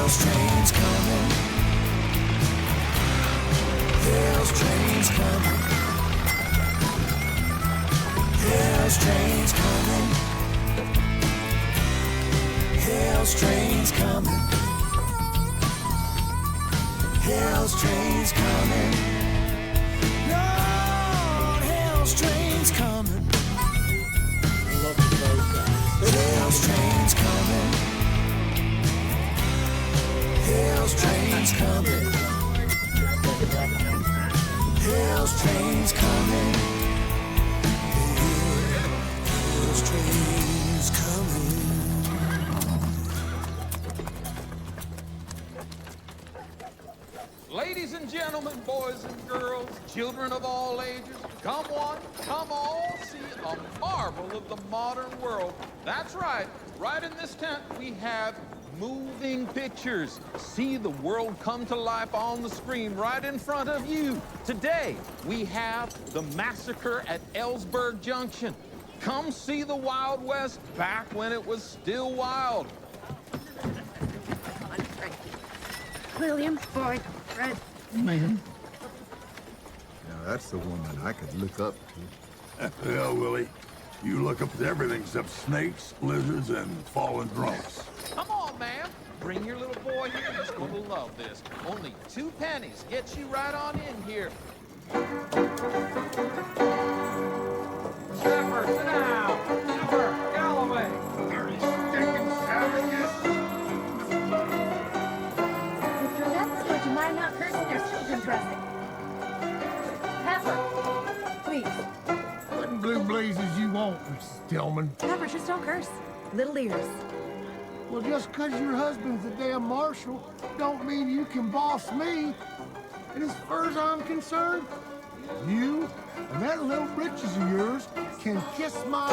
Hell's train's coming. Hell's train's coming. Hell's train's coming. Hell's train's coming. Hell's train's coming. Lord, hell's train's coming. Hell's train's coming. Hell's train's coming. Hell's train's coming. Hell's train's coming. Ladies and gentlemen, boys and girls, children of all ages, come one, come all, see a marvel of the modern world. That's right. Right in this tent, we have moving pictures. See the world come to life on the screen right in front of you. Today, we have the massacre at Ellsberg Junction. Come see the Wild West back when it was still wild. William, Boyd, Fred. Man. Now that's the woman I could look up to. Hell, Willie. You look up to everything except snakes, lizards, and fallen drunks. Come on, ma'am. Bring your little boy here. He's going to love this. Only 2 pennies. Get you right on in here. Stepper, sit down. Stepper, Galloway. Dirty stinking savages. Mr. Lentz, would you mind not cursing? There's children present. Pepper, please. What in blue blazes you want, Mrs. Tillman? Pepper, just don't curse. Little ears. Well, just 'cause your husband's a damn marshal, don't mean you can boss me. And as far as I'm concerned, you and that little britches of yours can kiss my...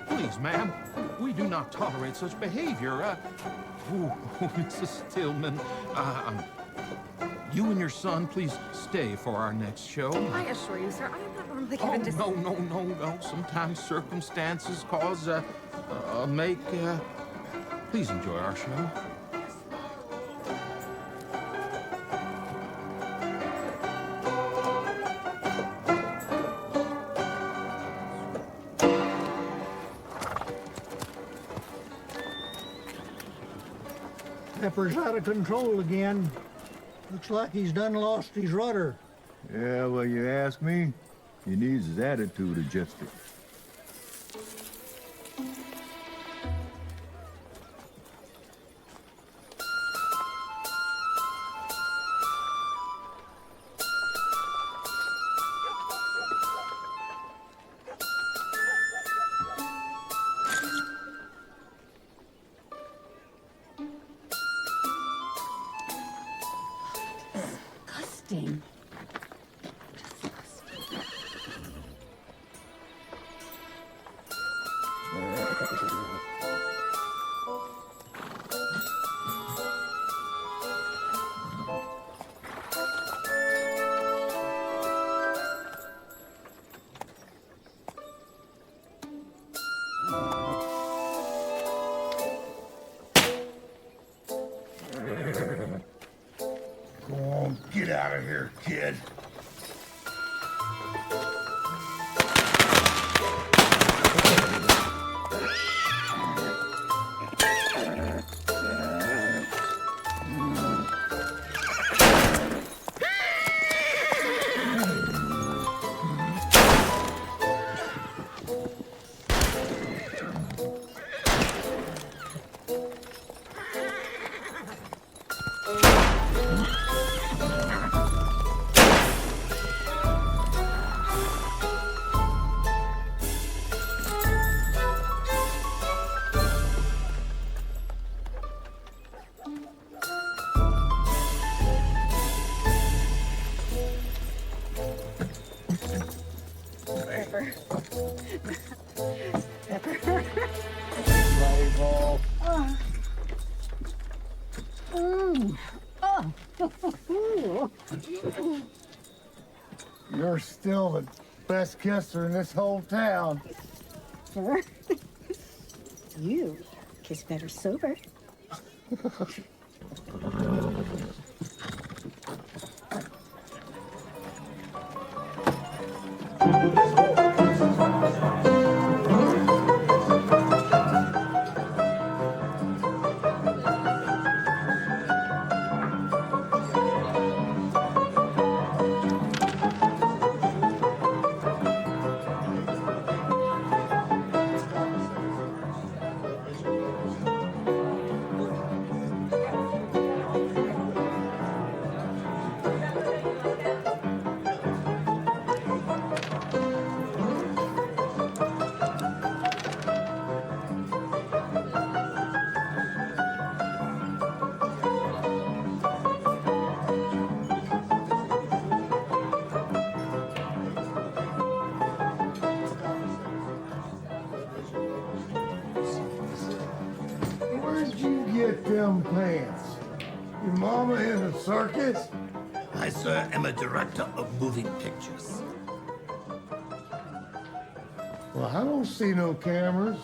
Please, ma'am. We do not tolerate such behavior. Mrs. Tillman, you and your son, please stay for our next show. I assure you, sir, I am not normally Oh, given to... no. Sometimes circumstances cause, please enjoy our show. Pepper's out of control again. Looks like he's done lost his rudder. Yeah, well, you ask me, he needs his attitude adjusted. Disgusting. Go on, get out of here, kid. You're still the best kisser in this whole town. Sir, you kiss better sober. Where'd you get them pants? Your mama in a circus? I, sir, am a director of moving pictures. Well, I don't see no cameras.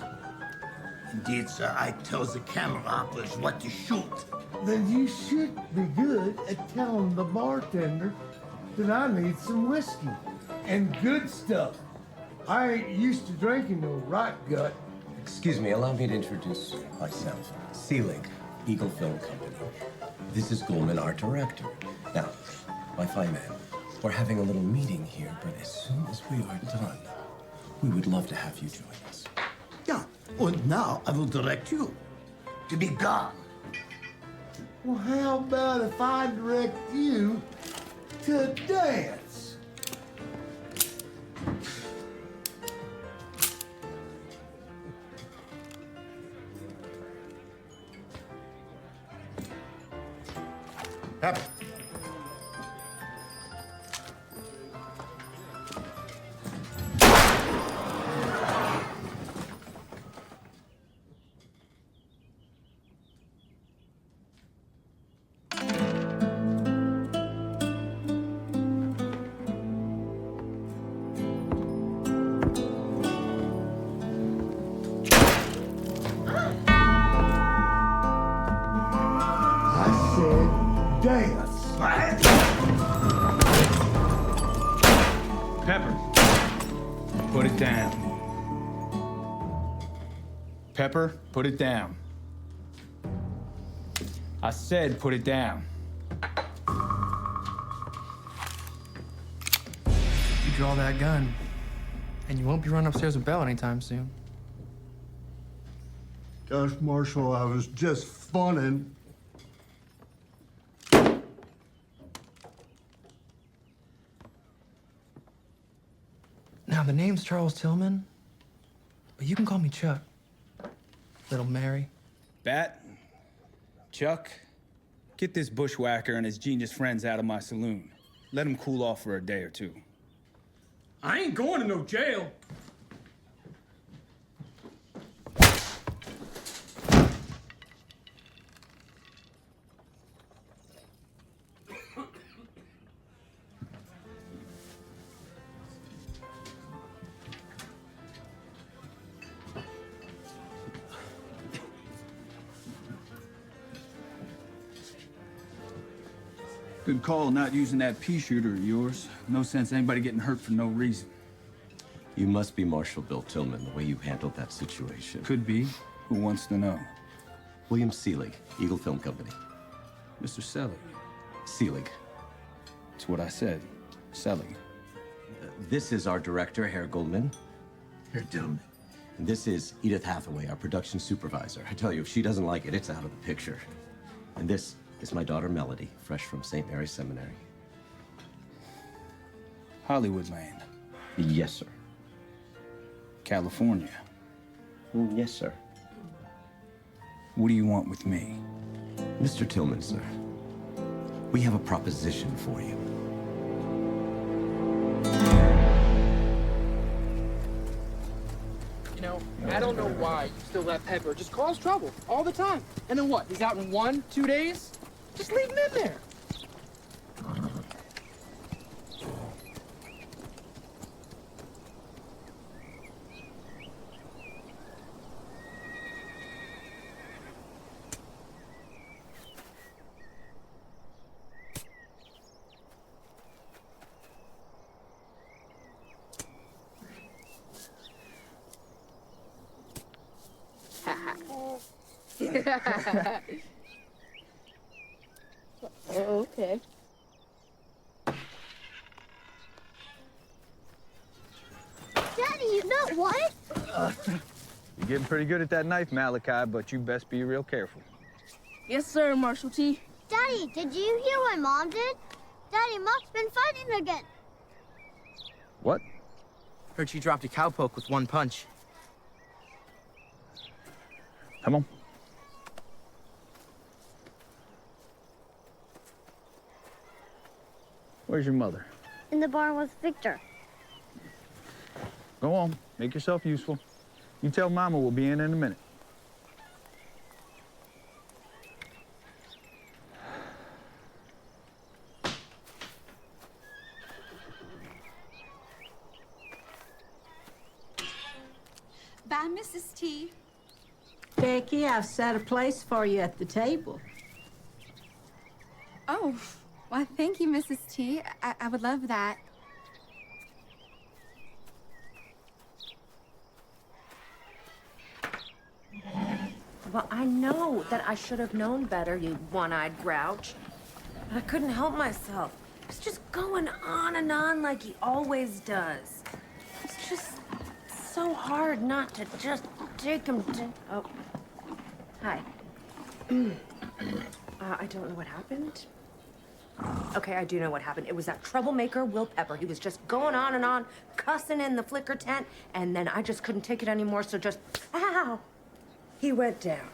Indeed, sir, I tells the camera operators what to shoot. Then you should be good at telling the bartender that I need some whiskey and good stuff. I ain't used to drinking no rot gut. Excuse me, allow me to introduce myself. Seelig, Eagle Film Company. This is Goldman, our director. Now, my fine man, we're having a little meeting here, but as soon as we are done, we would love to have you join us. Yeah, and now I will direct you to be gone. Well, how about if I direct you to dance? Pepper. I said dance. Pepper, put it down. Pepper, put it down. I said put it down. You draw that gun, and you won't be running upstairs with Belle anytime soon. Gosh, Marshal, I was just funning. Now, the name's Charles Tillman, but you can call me Chuck. Little Mary. Bat, Chuck, get this bushwhacker and his genius friends out of my saloon. Let them cool off for a day or two. I ain't going to no jail. Good call not using that pea shooter of yours. No sense anybody getting hurt for no reason. You must be Marshal Bill Tillman, the way you handled that situation. Could be. Who wants to know? William Seelig, Eagle Film Company. Mr. Selly. Seelig. That's what I said. Selly. This is our director, Herr Goldman. Herr Tillman. And this is Edith Hathaway, our production supervisor. I tell you, if she doesn't like it, it's out of the picture. And this is my daughter, Melody, fresh from St. Mary's Seminary. Hollywoodland. Yes, sir. California. Yes, sir. What do you want with me? Mr. Tillman, sir, we have a proposition for you. You know, I don't know why you still let Pepper just cause trouble all the time. And then what? He's out in 1, 2 days? Just leave him in there. Okay. Daddy, you know what? You're getting pretty good at that knife, Malachi, but you best be real careful. Yes, sir, Marshal T. Daddy, did you hear what Mom did? Daddy, Mom's been fighting again. What? Heard she dropped a cowpoke with one punch. Come on. Where's your mother? In the barn with Victor. Go on, make yourself useful. You tell Mama we'll be in a minute. Bye, Mrs. T. Becky, I've set a place for you at the table. Oh, well, thank you, Mrs. T. I would love that. Well, I know that I should have known better, you one-eyed grouch. But I couldn't help myself. He was just going on and on like he always does. It's just so hard not to just take him to... Oh. Hi. I don't know what happened. Okay, I do know what happened. It was that troublemaker, Will Pepper. He was just going on and on, cussing in the flicker tent, and then I just couldn't take it anymore, so just... Ow! He went down.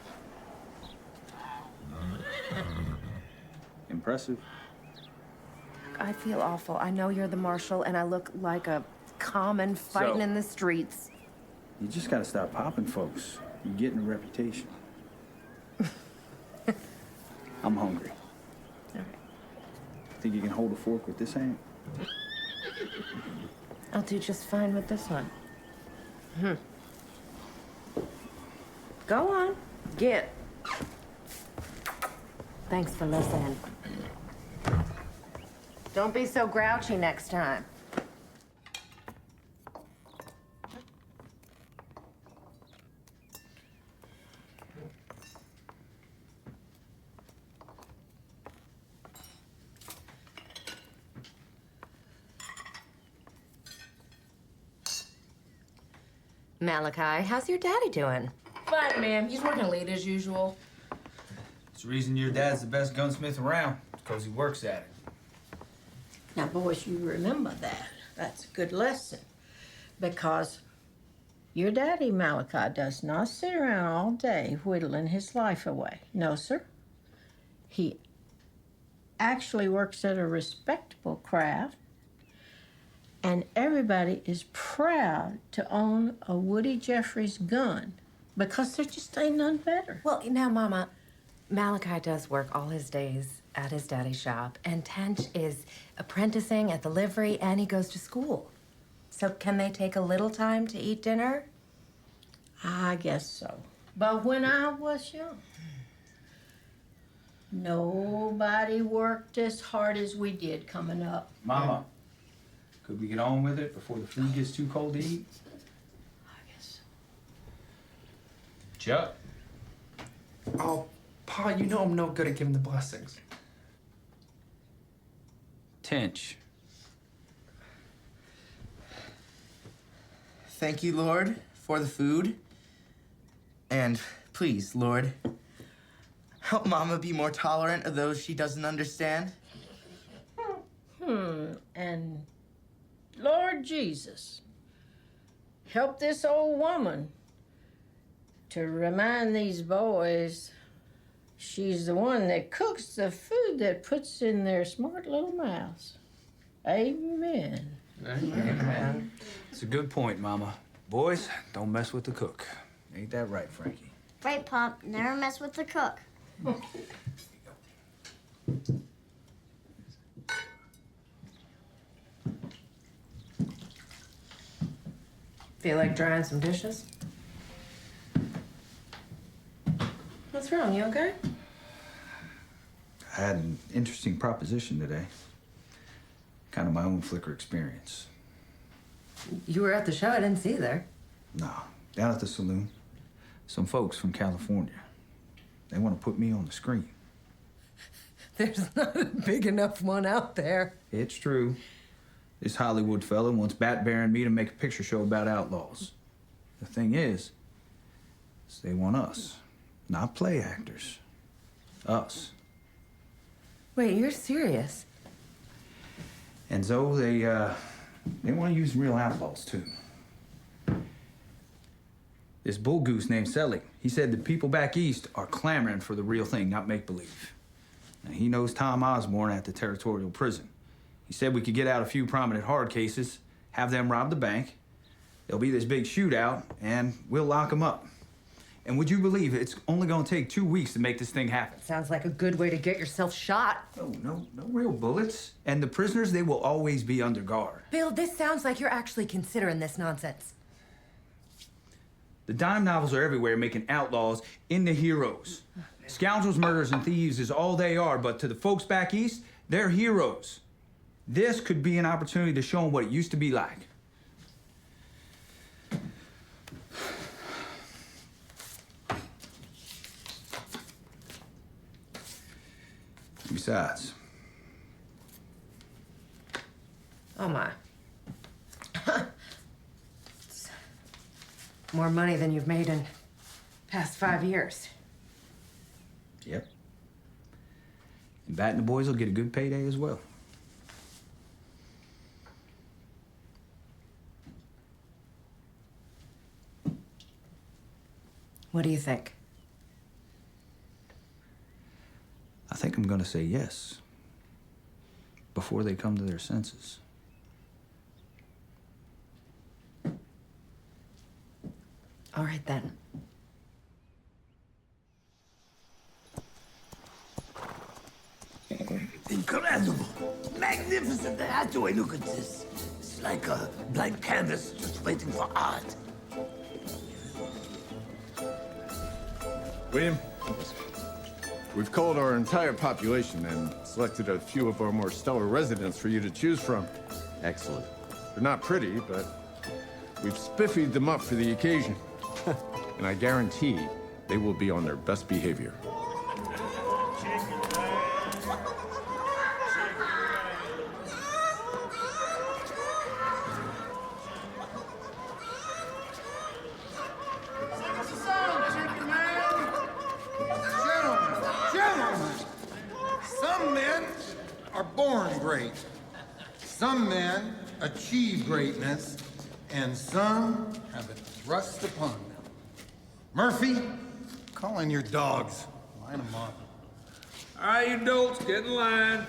Impressive. I feel awful. I know you're the marshal, and I look like a common fighting in the streets. You just gotta stop popping folks. You're getting a reputation. I'm hungry. All right. Think you can hold a fork with this hand? I'll do just fine with this one. Go on. Get. Thanks for listening. Don't be so grouchy next time. Malachi, how's your daddy doing? Fine, ma'am. He's working late as usual. It's the reason your dad's the best gunsmith around. Because he works at it. Now, boys, you remember that. That's a good lesson. Because your daddy, Malachi, does not sit around all day whittling his life away. No, sir. He actually works at a respectable craft. And everybody is proud to own a Woody Jeffries gun because there just ain't none better. Well, now, Mama, Malachi does work all his days at his daddy's shop, and Tench is apprenticing at the livery, and he goes to school. So can they take a little time to eat dinner? I guess so. But when I was young, nobody worked as hard as we did coming up. Mama, could we get on with it before the food gets too cold to eat? I guess so. Chuck? Oh, Pa, you know I'm no good at giving the blessings. Tench. Thank you, Lord, for the food. And please, Lord, help Mama be more tolerant of those she doesn't understand. And Lord Jesus, help this old woman to remind these boys she's the one that cooks the food that puts in their smart little mouths. Amen. Amen. It's a good point, Mama. Boys, don't mess with the cook. Ain't that right, Frankie? Right, Pop. Never mess with the cook. Feel like drying some dishes? What's wrong? You okay? I had an interesting proposition today. Kind of my own flicker experience. You were at the show. I didn't see you there. No, down at the saloon. Some folks from California. They want to put me on the screen. There's not a big enough one out there. It's true. This Hollywood fella wants Bat Bear and me to make a picture show about outlaws. The thing is they want us, not play actors. Us. Wait, you're serious? And so they want to use real outlaws, too. This bull goose named Selly, he said the people back east are clamoring for the real thing, not make-believe. Now, he knows Tom Osborne at the territorial prison. He said we could get out a few prominent hard cases, have them rob the bank. There'll be this big shootout, and we'll lock them up. And would you believe it's only gonna take 2 weeks to make this thing happen? Sounds like a good way to get yourself shot. No real bullets. And the prisoners, they will always be under guard. Bill, this sounds like you're actually considering this nonsense. The dime novels are everywhere, making outlaws into heroes. Scoundrels, murderers, and thieves is all they are, but to the folks back east, they're heroes. This could be an opportunity to show them what it used to be like. Besides. Oh, my. It's more money than you've made in past 5 years. Yep. And Bat and the boys will get a good payday as well. What do you think? I think I'm gonna say yes. Before they come to their senses. All right, then. Incredible. Magnificent. That's the way look at this. It's like a blank canvas just waiting for art. William, we've called our entire population and selected a few of our more stellar residents for you to choose from. Excellent. They're not pretty, but we've spiffied them up for the occasion. And I guarantee they will be on their best behavior. Some men are born great. Some men achieve greatness, and some have it thrust upon them. Murphy, call in your dogs. Line them up. All right, you dolts, get in line.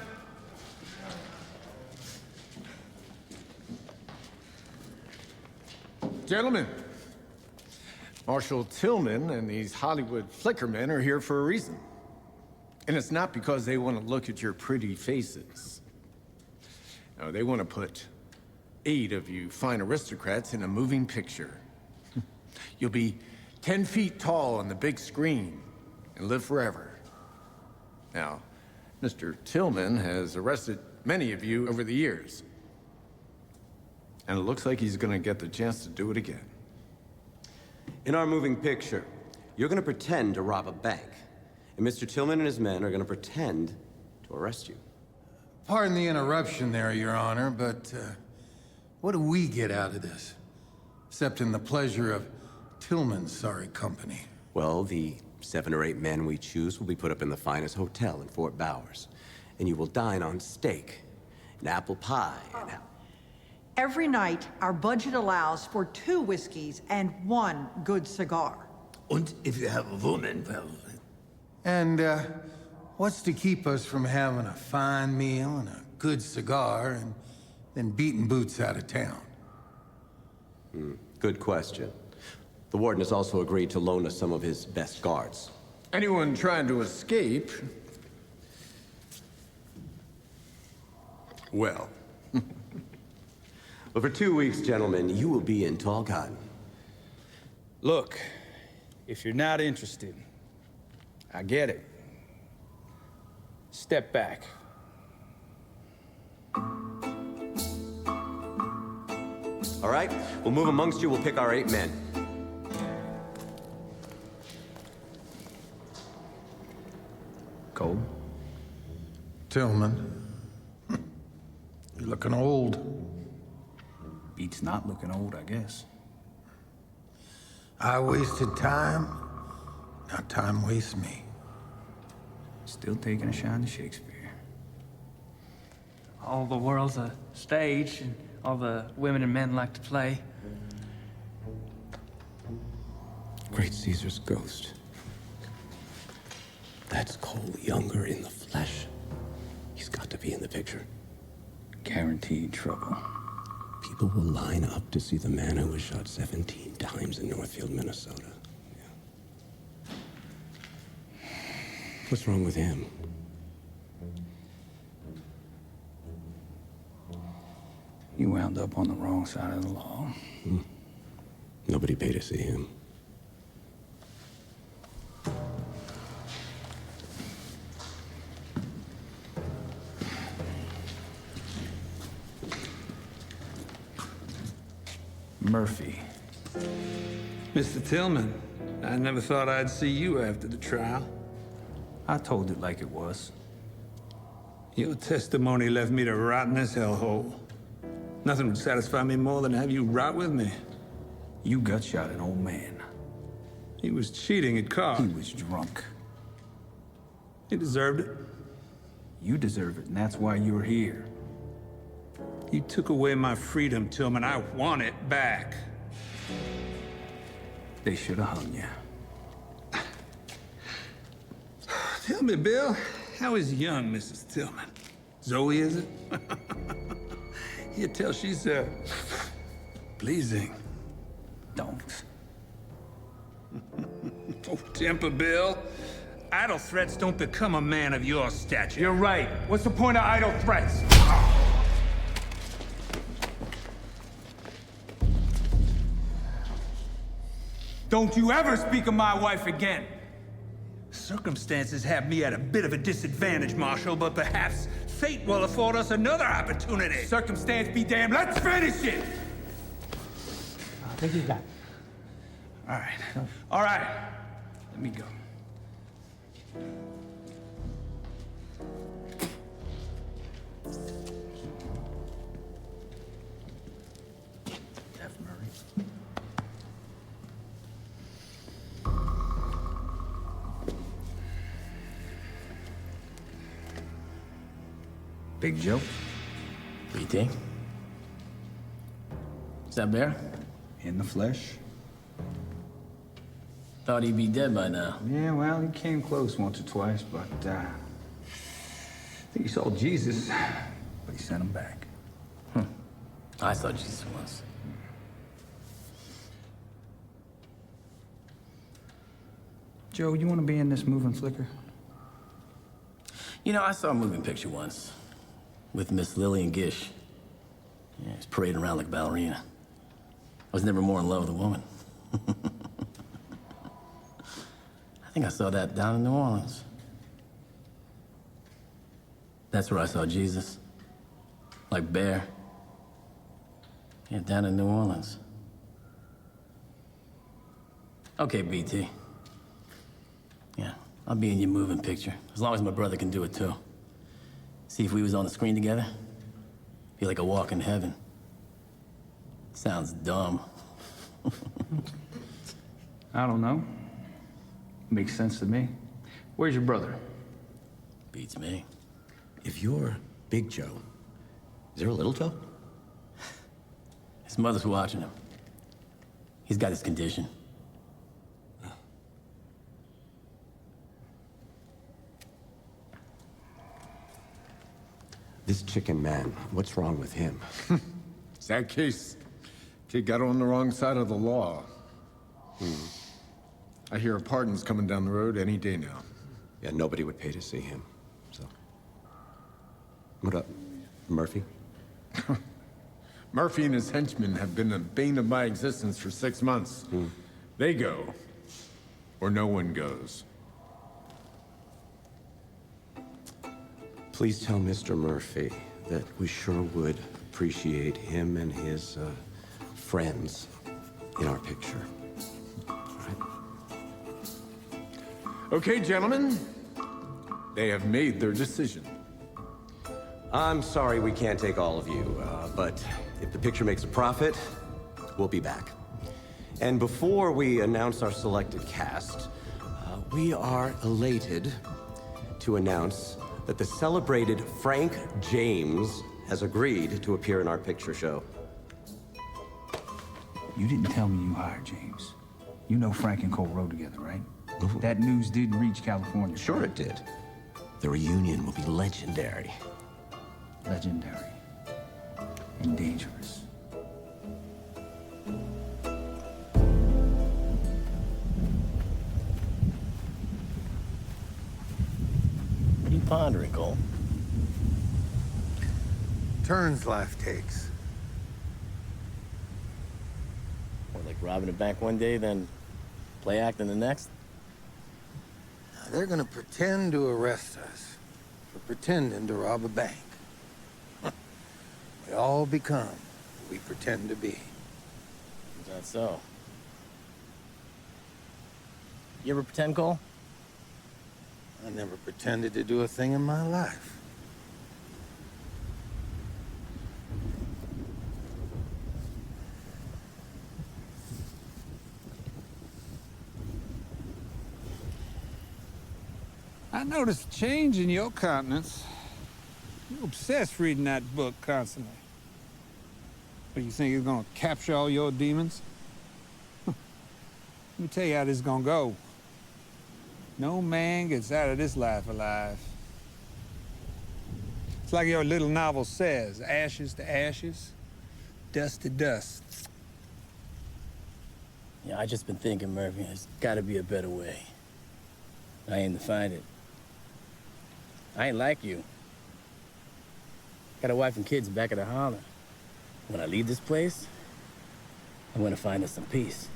Gentlemen, Marshal Tillman and these Hollywood flickermen are here for a reason. And it's not because they want to look at your pretty faces. No, they want to put 8 of you fine aristocrats in a moving picture. You'll be 10 feet tall on the big screen and live forever. Now, Mr. Tillman has arrested many of you over the years. And it looks like he's gonna get the chance to do it again. In our moving picture, you're gonna pretend to rob a bank. And Mr. Tillman and his men are gonna pretend to arrest you. Pardon the interruption there, Your Honor, but what do we get out of this? Except in the pleasure of Tillman's sorry company. Well, the 7 or 8 men we choose will be put up in the finest hotel in Fort Bowers. And you will dine on steak and apple pie and Every night, our budget allows for 2 whiskeys and 1 good cigar. And if you have a woman, well... And what's to keep us from having a fine meal and a good cigar and then beating boots out of town? Good question. The warden has also agreed to loan us some of his best guards. Anyone trying to escape... well... But for 2 weeks, gentlemen, you will be in tall cotton. Look, if you're not interested, I get it. Step back. All right? We'll move amongst you. We'll pick our 8 men. Cold? Tillman, you're looking old. Beats not looking old, I guess. I wasted time. Now time wastes me. Still taking a shine to Shakespeare. All the world's a stage, and all the women and men like to play. Great Caesar's ghost. That's Cole younger in the flesh. He's got to be in the picture. Guaranteed trouble. People will line up to see the man who was shot 17 times in Northfield, Minnesota. Yeah. What's wrong with him? You wound up on the wrong side of the law. Nobody paid to see him. Murphy. Mr. Tillman, I never thought I'd see you after the trial. I told it like it was. Your testimony left me to rot in this hellhole. Nothing would satisfy me more than to have you rot with me. You gut shot an old man. He was cheating at cards. He was drunk. He deserved it. You deserve it, and that's why you're here. You took away my freedom, Tillman. I want it back. They should have hung you. Tell me, Bill, how is young Mrs. Tillman? Zoe, is it? You tell she's, pleasing. Don't. Oh, temper, Bill. Idle threats don't become a man of your stature. You're right. What's the point of idle threats? Don't you ever speak of my wife again. Circumstances have me at a bit of a disadvantage, Marshal, but perhaps fate will afford us another opportunity. Circumstance be damned. Let's finish it! I think he's got it. All right. All right. Let me go. F. Murray. Big Joe. BT? Is that Bear? In the flesh. Thought he'd be dead by now. Yeah, well, he came close once or twice, but, I think he saw Jesus, but he sent him back. I saw Jesus once. Joe, you want to be in this moving flicker? You know, I saw a moving picture once with Miss Lillian Gish. Yeah, she was parading around like a ballerina. I was never more in love with a woman. I think I saw that down in New Orleans. That's where I saw Jesus. Like Bear. Yeah, down in New Orleans. Okay, BT. Yeah, I'll be in your moving picture, as long as my brother can do it too. See, if we was on the screen together, be like a walk in heaven. Sounds dumb. I don't know. Makes sense to me. Where's your brother? Beats me. If you're Big Joe, is there a Little Joe? His mother's watching him. He's got his condition. This chicken man, what's wrong with him? It's that case. Kid got on the wrong side of the law. I hear a pardon's coming down the road any day now. Yeah, nobody would pay to see him, so. What up, Murphy? Murphy and his henchmen have been the bane of my existence for 6 months. They go, or no one goes. Please tell Mr. Murphy that we sure would appreciate him and his friends in our picture. All right? Okay, gentlemen. They have made their decision. I'm sorry we can't take all of you, but if the picture makes a profit, we'll be back. And before we announce our selected cast, we are elated to announce that the celebrated Frank James has agreed to appear in our picture show. You didn't tell me you hired James. You know Frank and Cole rode together, right? That news did reach California. Sure it did. The reunion will be legendary. Legendary. And dangerous. What are you pondering, Cole? Turns life takes. Or like robbing a bank one day, then play acting the next? They're gonna pretend to arrest us for pretending to rob a bank. We all become who we pretend to be. Is that so? You ever pretend, Cole? I never pretended to do a thing in my life. I noticed a change in your countenance. You're obsessed reading that book constantly. But you think it's gonna capture all your demons? Let me tell you how this is gonna go. No man gets out of this life alive. It's like your little novel says, ashes to ashes, dust to dust. Yeah, I just been thinking, Murphy, there's gotta be a better way. I aim to find it. I ain't like you. Got a wife and kids back at the holler. When I leave this place, I'm gonna find us some peace.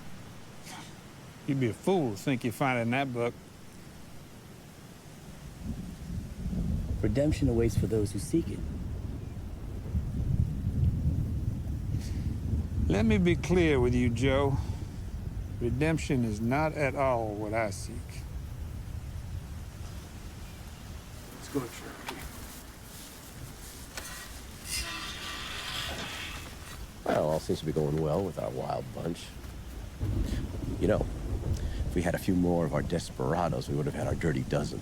You'd be a fool to think you'd find it in that book. Redemption awaits for those who seek it. Let me be clear with you, Joe. Redemption is not at all what I seek. Let's go, Cherokee. Well, all seems to be going well with our wild bunch. You know, if we had a few more of our desperados, we would have had our dirty dozen.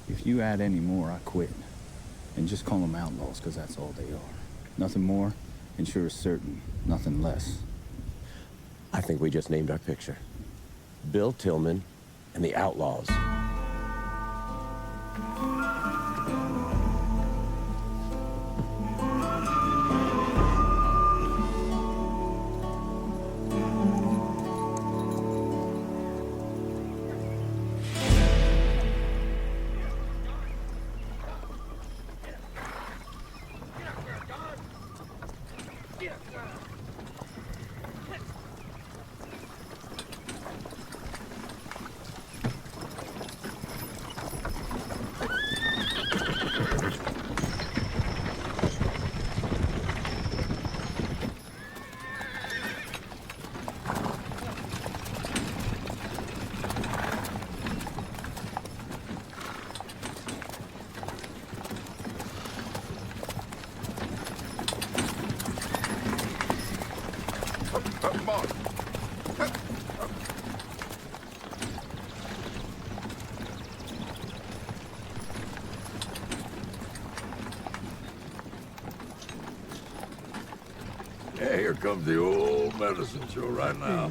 If you add any more, I quit. And just call them outlaws, because that's all they are. Nothing more, and sure is certain, nothing less. I think we just named our picture. Bill Tillman and the Outlaws. Come on. Yeah, here comes the old medicine show right now.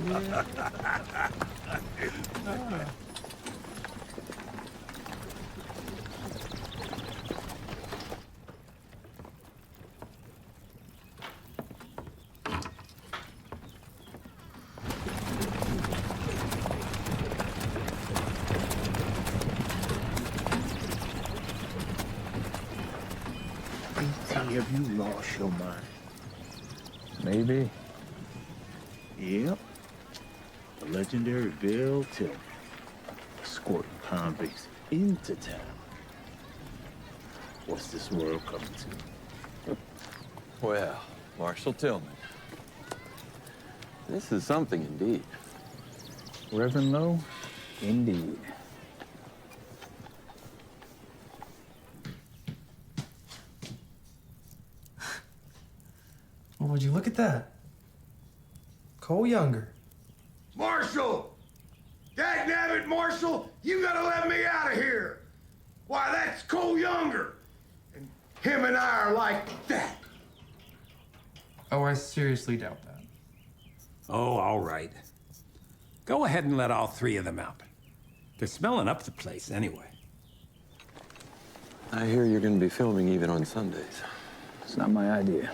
Have you lost your mind? Maybe. Yep. The legendary Bill Tillman, escorting convicts into town. What's this world coming to? Well, Marshal Tillman. This is something indeed. Reverend Lowe, indeed. Would you look at that? Cole Younger. Marshal! Dagnabbit, Marshal! You gotta let me out of here! Why, that's Cole Younger! And him and I are like that. Oh, I seriously doubt that. Oh, all right. Go ahead and let all three of them out. They're smelling up the place anyway. I hear you're going to be filming even on Sundays. It's not my idea.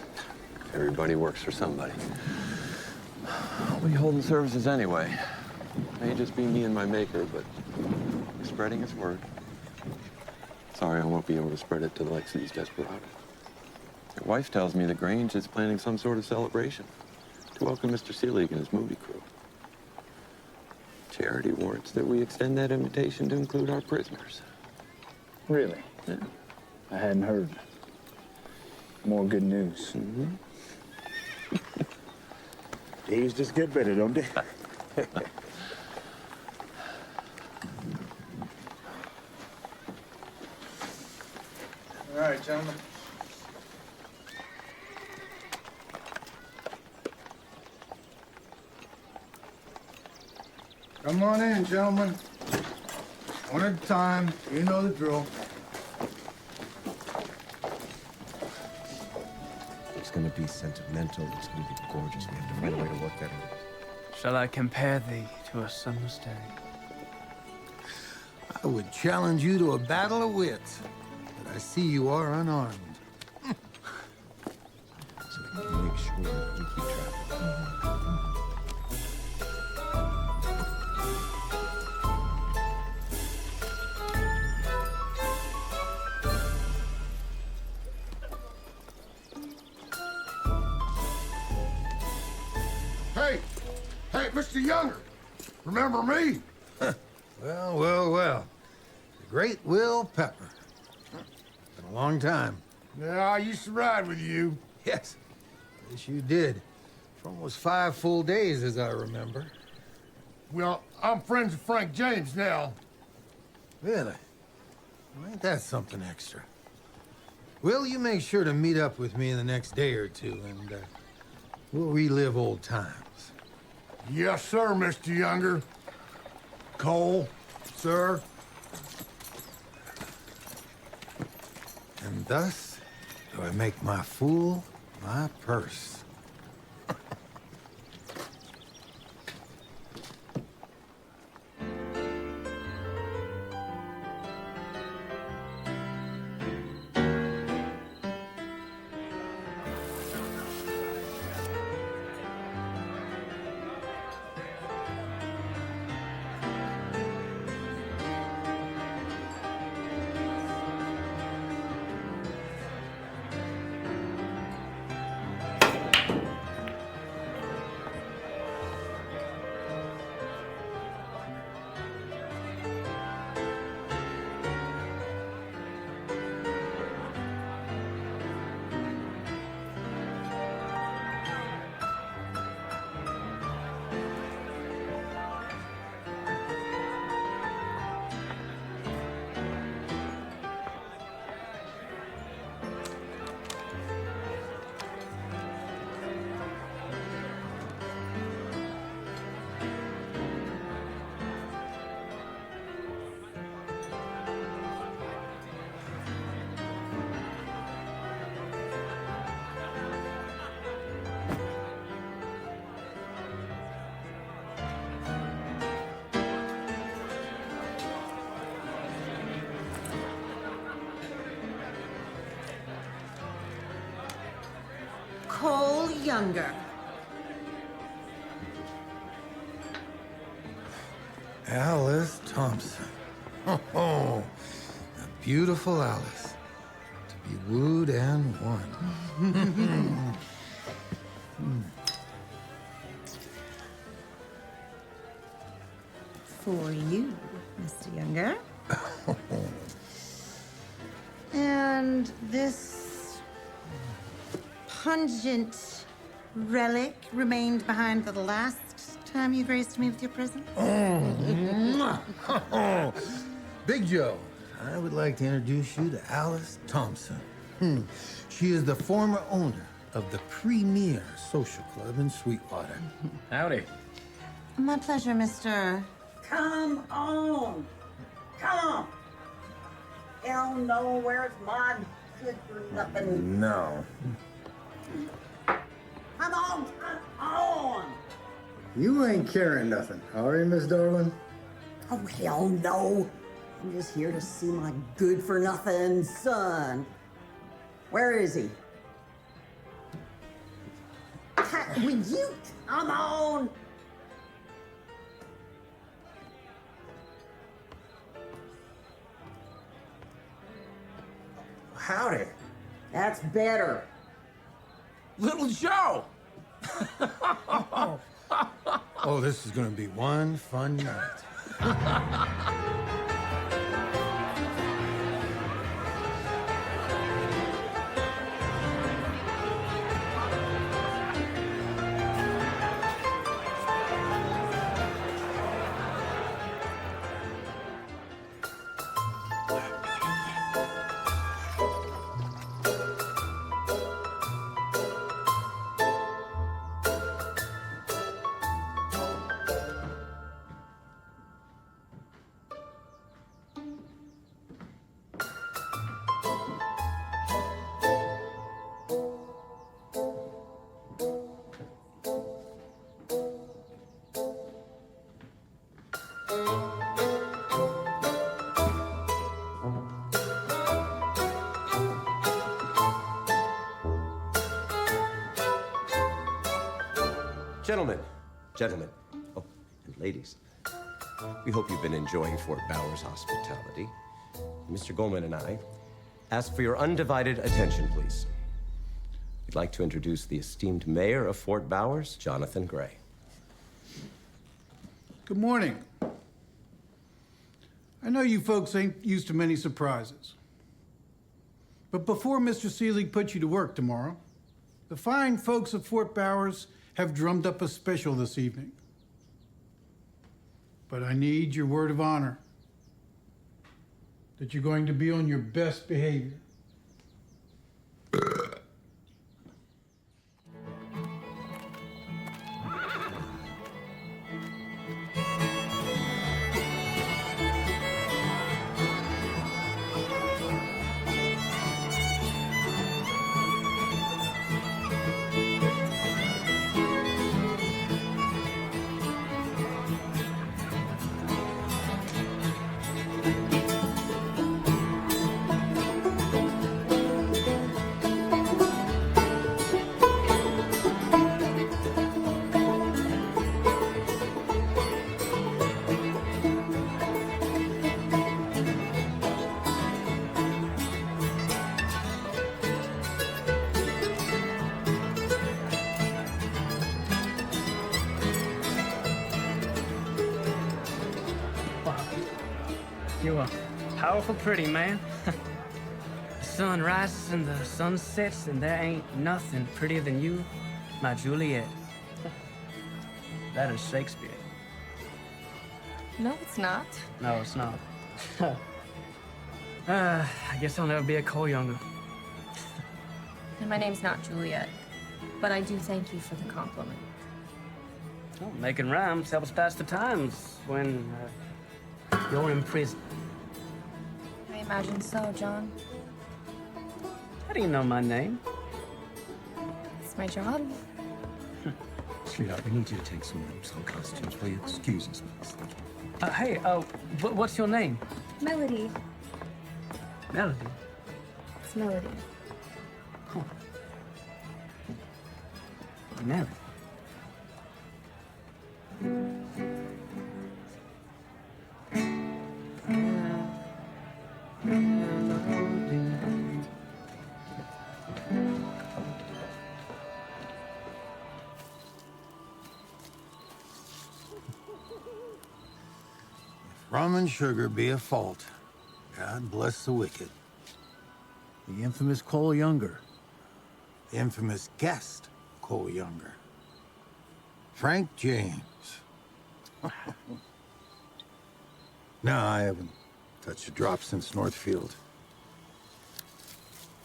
Everybody works for somebody. I'll be holding services anyway. May just be me and my maker, but he's spreading his word. Sorry, I won't be able to spread it to the likes of these desperados. Your wife tells me the Grange is planning some sort of celebration to welcome Mr. Seelig and his movie crew. Charity warrants that we extend that invitation to include our prisoners. Really? Yeah. I hadn't heard. More good news. Days just get better, don't they? All right, gentlemen. Come on in, gentlemen. One at a time. You know the drill. It's gonna be sentimental. It's gonna be gorgeous. We have to find a way to work that in. Shall I compare thee to a summer's day? I would challenge you to a battle of wits, but I see you are unarmed. So we can make sure we keep track. Hey, Mr. Younger, remember me? Well. The great Will Pepper. Been a long time. Yeah, I used to ride with you. Yes, you did. For almost 5 full days, as I remember. Well, I'm friends with Frank James now. Really? Well, ain't that something extra? Will, you make sure to meet up with me in the next day or two, and we'll relive old times. Yes, sir, Mr. Younger. Cole, sir. And thus do I make my fool my purse. Cole Younger. Alice Thompson. Oh, the beautiful Alice. To be wooed and won. For you, Mr. Younger. And this pungent relic remained behind for the last time you graced me with your presence? Big Joe, I would like to introduce you to Alice Thompson. She is the former owner of the premier social club in Sweetwater. Howdy. My pleasure, Mr. Come on! Come on! Hell no, where's my good for nothing? No. Come on, come on! You ain't carrying nothing, are you, Miss Darling? Oh, hell no. I'm just here to see my good for nothing son. Where is he? Will you come on? Howdy. That's better. Little Joe! Oh, this is gonna be one fun night. Gentlemen, oh, and ladies, we hope you've been enjoying Fort Bowers' hospitality. Mr. Goldman and I ask for your undivided attention, please. We'd like to introduce the esteemed mayor of Fort Bowers, Jonathan Gray. Good morning. I know you folks ain't used to many surprises. But before Mr. Seelig puts you to work tomorrow, the fine folks of Fort Bowers have drummed up a special this evening. But I need your word of honor that you're going to be on your best behavior. You're a powerful pretty man. The sun rises and the sun sets, and there ain't nothing prettier than you, my Juliet. That is Shakespeare. No, it's not. No, it's not. I guess I'll never be a coal younger. And my name's not Juliet, but I do thank you for the compliment. Well, making rhymes helps pass the times when you're in prison. I imagine so, John. How do you know my name? It's my job. Sweetheart, we need you to take some costumes. Will you excuse us, please? Hey, what's your name? Melody. Melody? It's Melody. Oh. Melody. Rum and sugar be a fault. God bless the wicked. The infamous Cole Younger. The infamous guest Cole Younger. Frank James. No, I haven't touched a drop since Northfield.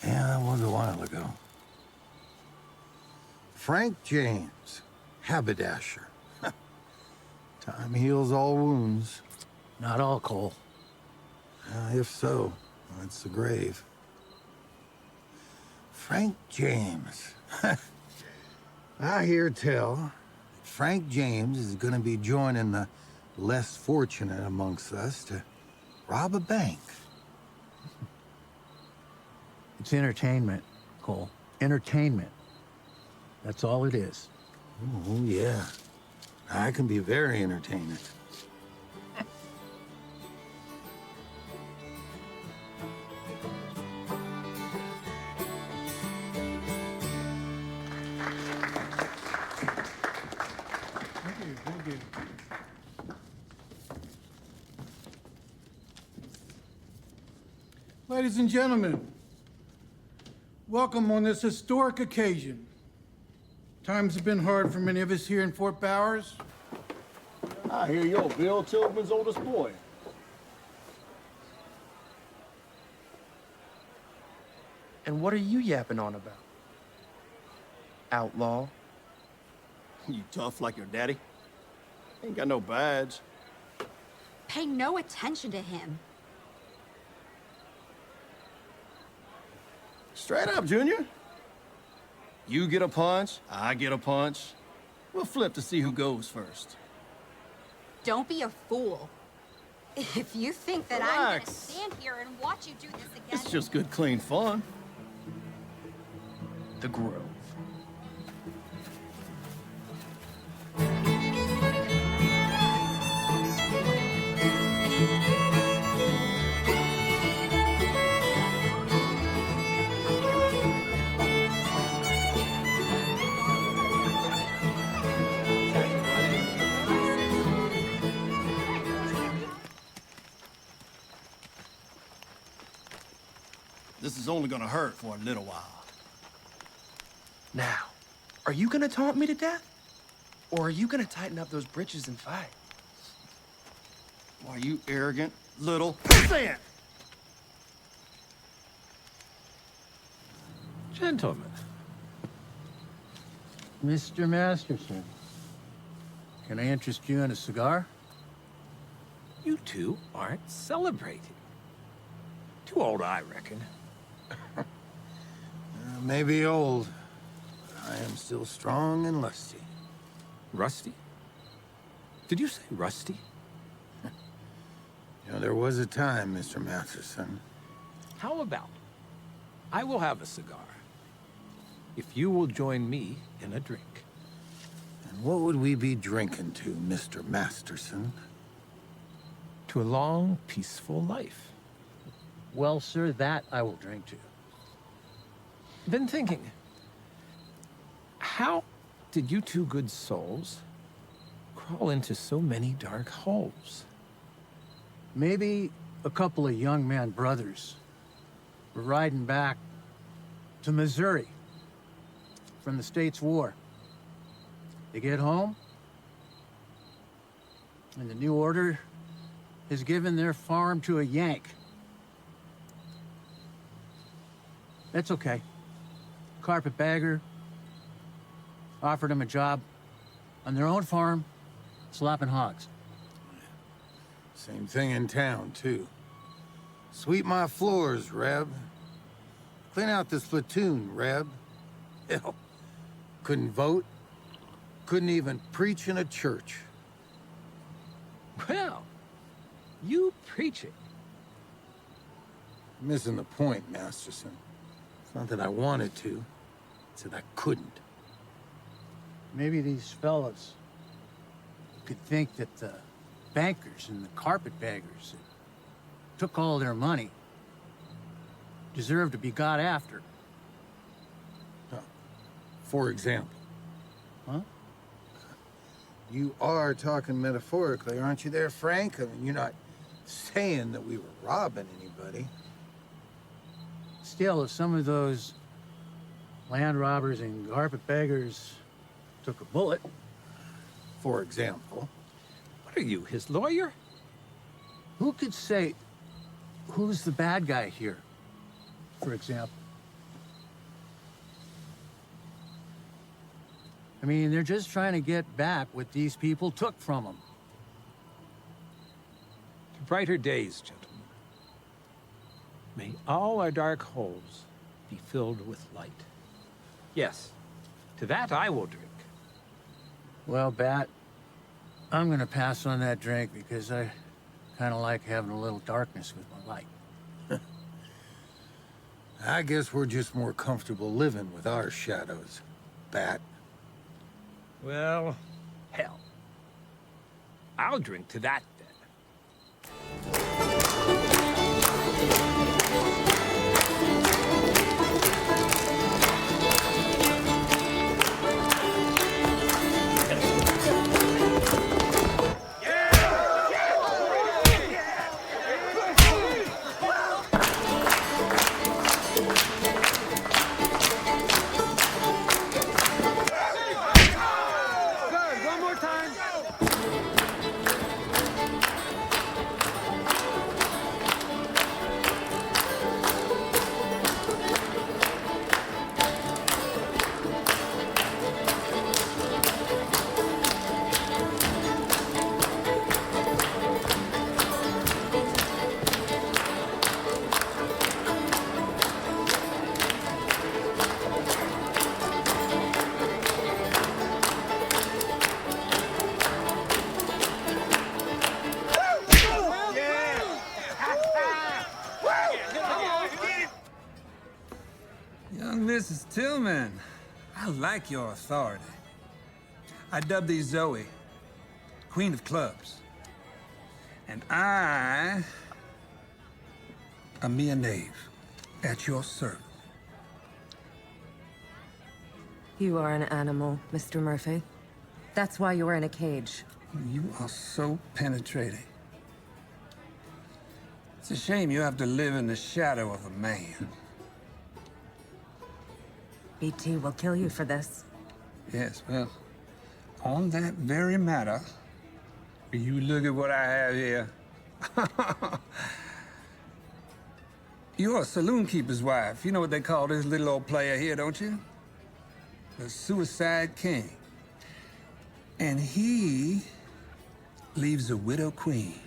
Yeah, that was a while ago. Frank James, haberdasher. Time heals all wounds. Not all, Cole. If so, that's the grave. Frank James. I hear tell that Frank James is gonna be joining the less fortunate amongst us to rob a bank. It's entertainment, Cole. Entertainment. That's all it is. Oh, yeah. I can be very entertaining. Thank you. Ladies and gentlemen, welcome on this historic occasion. Times have been hard for many of us here in Fort Bowers. I hear you're Bill Tillman's oldest boy. And what are you yapping on about? Outlaw? You tough like your daddy? Ain't got no badge. Pay no attention to him. Straight up, Junior. You get a punch, I get a punch. We'll flip to see who goes first. Don't be a fool. If you think that I'm gonna stand here and watch you do this again... It's just good, clean fun. The Grove. This is only gonna hurt for a little while. Now, are you gonna taunt me to death? Or are you gonna tighten up those britches and fight? Why, you arrogant little pissant! Gentlemen. Mr. Masterson, can I interest you in a cigar? You two aren't celebrating. Too old, I reckon. Maybe old. I am still strong and lusty. Rusty? Did you say rusty? You know, there was a time, Mr. Masterson. How about I will have a cigar if you will join me in a drink. And what would we be drinking to, Mr. Masterson? To a long, peaceful life. Well, sir, that I will drink to. Been thinking, how did you two good souls crawl into so many dark holes? Maybe a couple of young man brothers were riding back to Missouri from the States' war. They get home, and the new order has given their farm to a Yank. That's okay. Carpetbagger offered them a job on their own farm, slapping hogs. Same thing in town, too. Sweep my floors, Reb. Clean out this platoon, Reb. Hell, couldn't vote. Couldn't even preach in a church. Well, you preach it. You're missing the point, Masterson. It's not that I wanted to. It's that I couldn't. Maybe these fellas could think that the bankers and the carpetbaggers that took all their money deserve to be got after. For example. Huh? You are talking metaphorically, aren't you there, Frank? I mean, you're not saying that we were robbing anybody. Still, if some of those land robbers and carpetbaggers took a bullet... For example. What are you, his lawyer? Who could say who's the bad guy here, for example? I mean, they're just trying to get back what these people took from them. To brighter days, gentlemen. May all our dark holes be filled with light. Yes, to that I will drink. Well, Bat, I'm gonna pass on that drink because I kind of like having a little darkness with my light. I guess we're just more comfortable living with our shadows, Bat. Well, hell. I'll drink to that then. Young Mrs. Tillman, I like your authority. I dub thee Zoe, Queen of Clubs. And I am mere knave at your service. You are an animal, Mr. Murphy. That's why you're in a cage. You are so penetrating. It's a shame you have to live in the shadow of a man. BT will kill you for this. Yes, well, on that very matter, you look at what I have here. You're a saloon keeper's wife. You know what they call this little old player here, don't you? The Suicide King. And he leaves a widow queen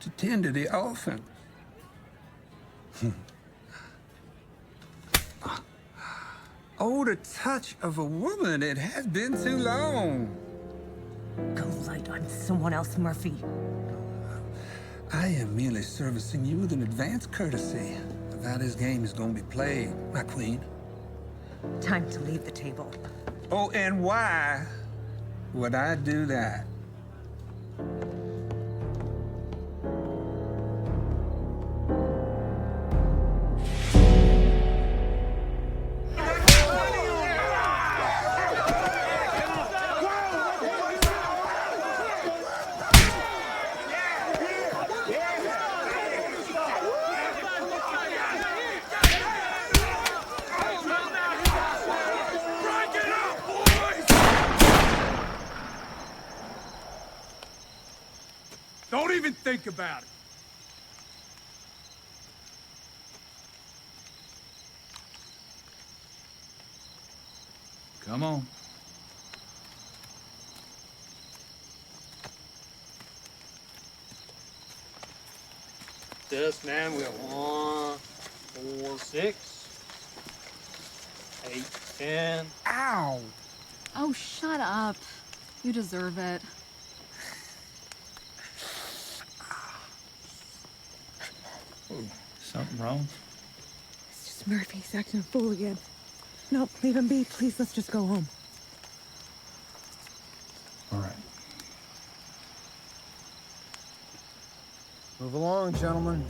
to tend to the orphan. Oh, the touch of a woman. It has been too long. Go light on someone else, Murphy. I am merely servicing you with an advance courtesy of how this game is going to be played, my queen. Time to leave the table. Oh, and why would I do that? Don't even think about it. Come on. This, man, we have 1, 4, 6, 8, 10. Ow! Oh, shut up. You deserve it. Something wrong? It's just Murphy. He's acting a fool again. No, leave him be. Please, let's just go home. All right. Move along, gentlemen.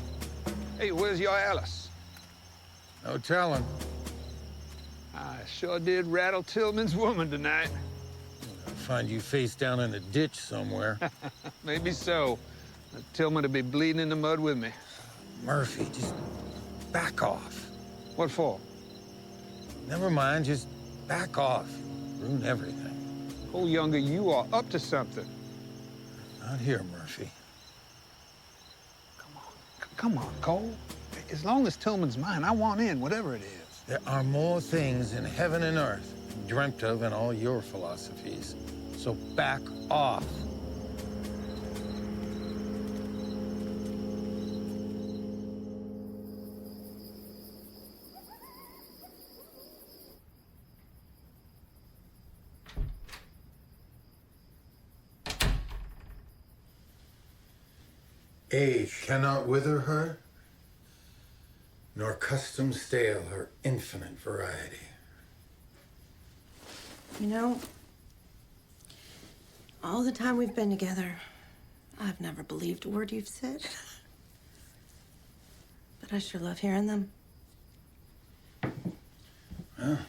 Hey, where's your Alice? No telling. I sure did rattle Tillman's woman tonight. I'll find you face down in a ditch somewhere. Maybe so. Tillman will be bleeding in the mud with me. Murphy, just back off. What for? Never mind, just back off. Ruin everything. Oh, Younger, you are up to something. Not here, Murphy. Come on, Cole. As long as Tillman's mine, I want in, whatever it is. There are more things in heaven and earth dreamt of in all your philosophies. So back off. Age cannot wither her, nor custom stale her infinite variety. You know, all the time we've been together, I've never believed a word you've said. But I sure love hearing them. Well,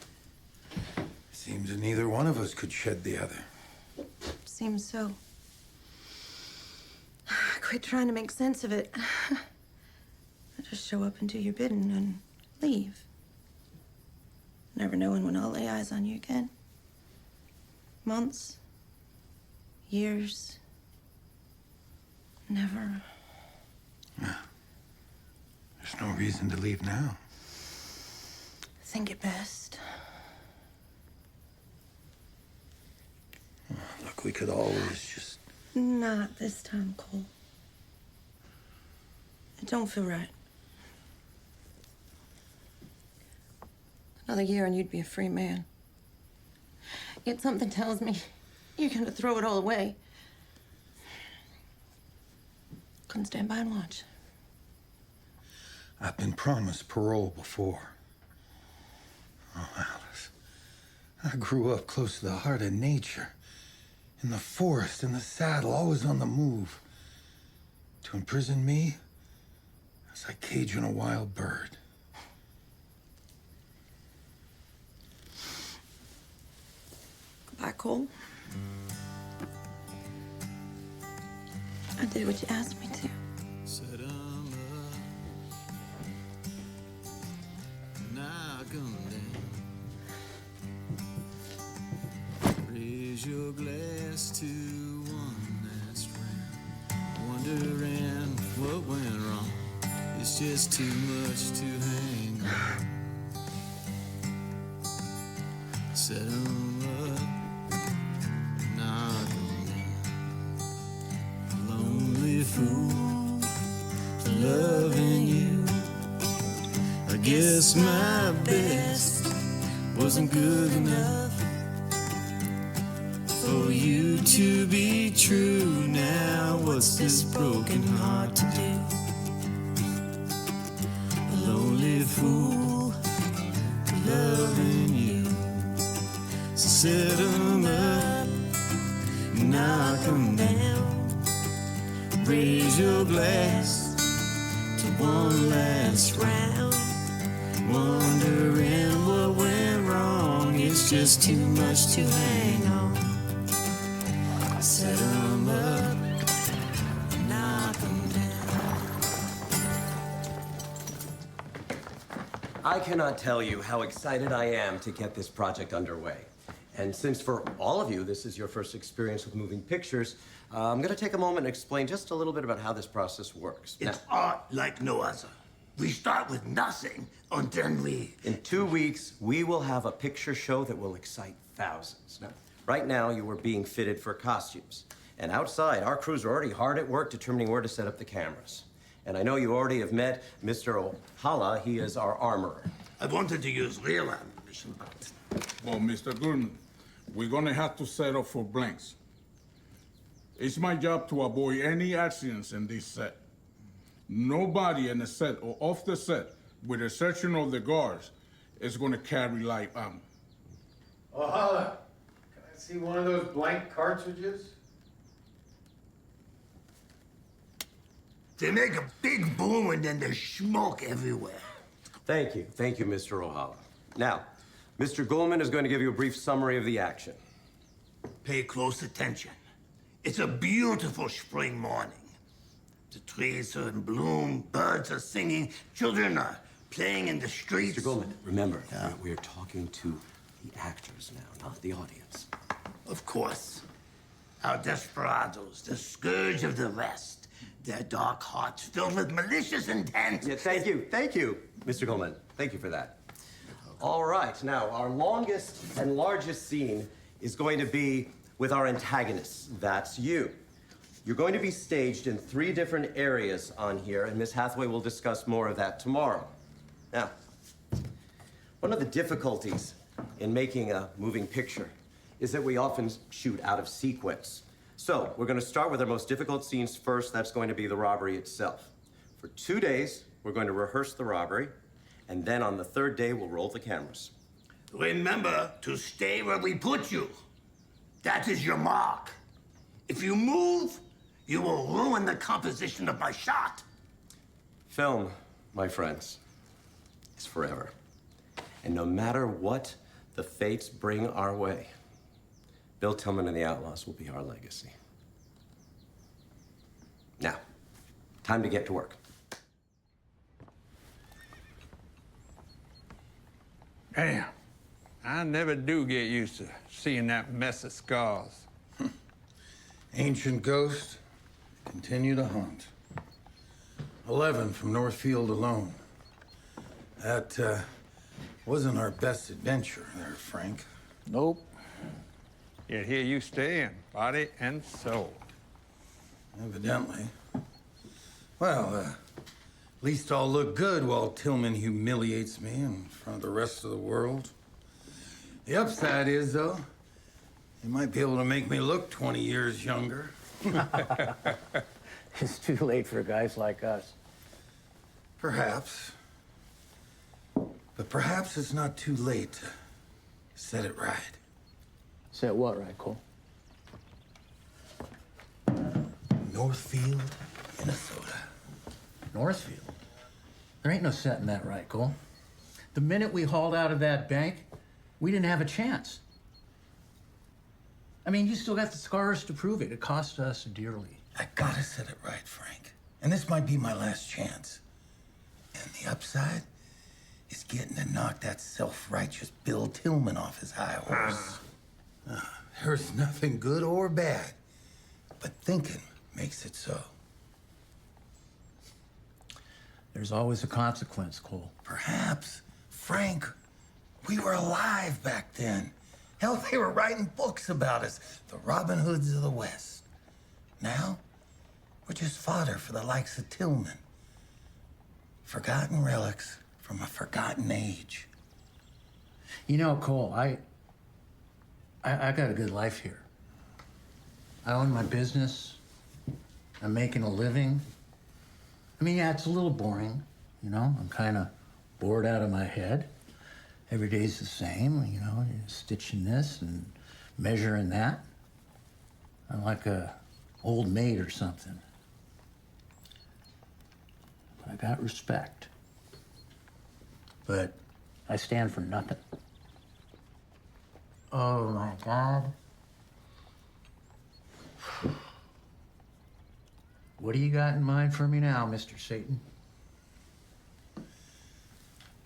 seems that neither one of us could shed the other. Seems so. Quit trying to make sense of it. I just show up and do your bidding and leave. Never knowing when I'll lay eyes on you again. Months, years, never. There's no reason to leave now. Think it best. Look, we could always just... Not this time, Cole. It don't feel right. Another year and you'd be a free man. Yet something tells me you're gonna throw it all away. Couldn't stand by and watch. I've been promised parole before. Oh, Alice. I grew up close to the heart of nature. In the forest, in the saddle, always on the move. To imprison me, it's like caging a wild bird. Goodbye, Cole. I did what you asked me to. Set 'em up, knock 'em down. Raise your glass to one last round. Wondering what went wrong. It's just too much to hang on. Set 'em up, knock 'em down. Lonely fool, loving you. I guess my best wasn't good enough for you to be true. Now what's this broken heart to do? A lonely fool, loving you. So set 'em up, knock 'em down. Raise your glass to one last round. Wondering what went wrong. It's just too much to hang on. Set 'em up, knock 'em down. I cannot tell you how excited I am to get this project underway. And since for all of you, this is your first experience with moving pictures, I'm going to take a moment and explain just a little bit about how this process works. It's art like no other. We start with nothing, and then we... In 2 weeks, we will have a picture show that will excite thousands. Now, right now, you are being fitted for costumes. And outside, our crews are already hard at work determining where to set up the cameras. And I know you already have met Mr. O'Hala. He is our armorer. I wanted to use real ammunition, but... Well, Mr. Goodman, we're gonna have to set up for blanks. It's my job to avoid any accidents in this set. Nobody in the set or off the set, with the exception of the guards, is gonna carry live ammo. O'Hala, can I see one of those blank cartridges? They make a big boom and then there's smoke everywhere. Thank you, Mr. O'Hala. Now, Mr. Goldman is going to give you a brief summary of the action. Pay close attention. It's a beautiful spring morning. The trees are in bloom, birds are singing, children are playing in the streets. Mr. Goldman, remember, we're talking to the actors now, not the audience. Of course. Our desperados, the scourge of the West. Their dark hearts filled with malicious intent. Yeah, thank you, Mr. Goldman. Thank you for that. All right, now our longest and largest scene is going to be with our antagonists. That's you. You're going to be staged in 3 different areas on here, and Miss Hathaway will discuss more of that tomorrow. Now, one of the difficulties in making a moving picture is that we often shoot out of sequence. So, we're going to start with our most difficult scenes first. That's going to be the robbery itself. For 2 days, we're going to rehearse the robbery, and then on the 3rd day, we'll roll the cameras. Remember to stay where we put you. That is your mark. If you move, you will ruin the composition of my shot. Film, my friends, is forever. And no matter what the fates bring our way, Bill Tillman and the Outlaws will be our legacy. Now, time to get to work. Damn. I never do get used to seeing that mess of scars. Ancient ghost, continue to hunt. 11 from Northfield alone. That, wasn't our best adventure there, Frank. Nope. Yet here you stay in body and soul. Evidently. Well, at least I'll look good while Tillman humiliates me in front of the rest of the world. The upside is, though, he might be able to make me look 20 years younger. It's too late for guys like us. Perhaps. But perhaps it's not too late to set it right. Set what right, Cole? Northfield, Minnesota. Northfield? There ain't no setting that right, Cole. The minute we hauled out of that bank, we didn't have a chance. I mean, you still got the scars to prove it. It cost us dearly. I gotta set it right, Frank. And this might be my last chance. And the upside is getting to knock that self-righteous Bill Tillman off his high horse. There's nothing good or bad, but thinking makes it so. There's always a consequence, Cole. Perhaps, Frank, we were alive back then. Hell, they were writing books about us, the Robin Hoods of the West. Now, we're just fodder for the likes of Tillman. Forgotten relics from a forgotten age. You know, Cole, I got a good life here. I own my business. I'm making a living. I mean, yeah, it's a little boring, you know? I'm kind of bored out of my head. Every day's the same, you know, you're stitching this and measuring that. I'm like a old maid or something. But I got respect. But I stand for nothing. Oh, my God. What do you got in mind for me now, Mr. Satan?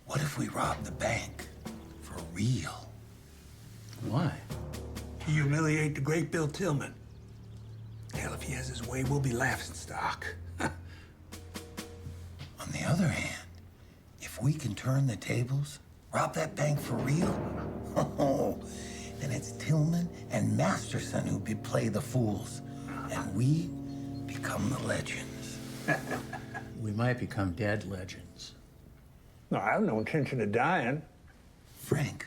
What if we rob the bank for real? Why? Humiliate the great Bill Tillman. Hell, if he has his way, we'll be laughingstock. On the other hand, if we can turn the tables, rob that bank for real, oh, then it's Tillman and Masterson who play the fools, and we become the legends. We might become dead legends. No, I have no intention of dying. Frank,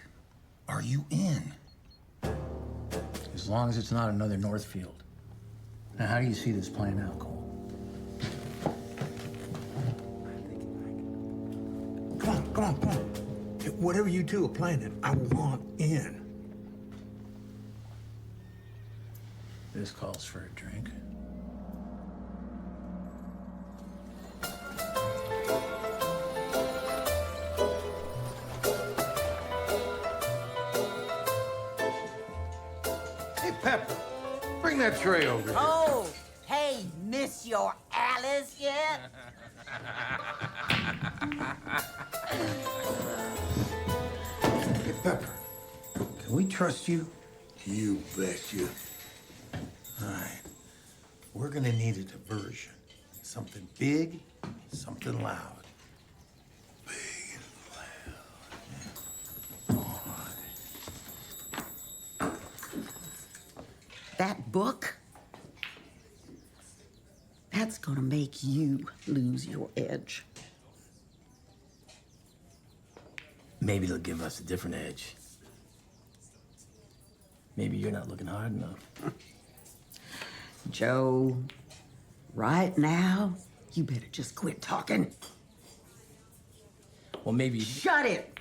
are you in? As long as it's not another Northfield. Now, how do you see this playing out, Cole? Come on. Whatever you two are planning, I want in. This calls for a drink. Hey, Pepper, bring that tray over here. Oh, hey, miss your Alice yet? Hey, Pepper, can we trust you? You betcha. All right. We're gonna need a diversion. Something big, something loud. Big and loud. That book, that's gonna make you lose your edge. Maybe they'll give us a different edge. Maybe you're not looking hard enough. Joe, right now, you better just quit talking. Well, maybe... Shut it!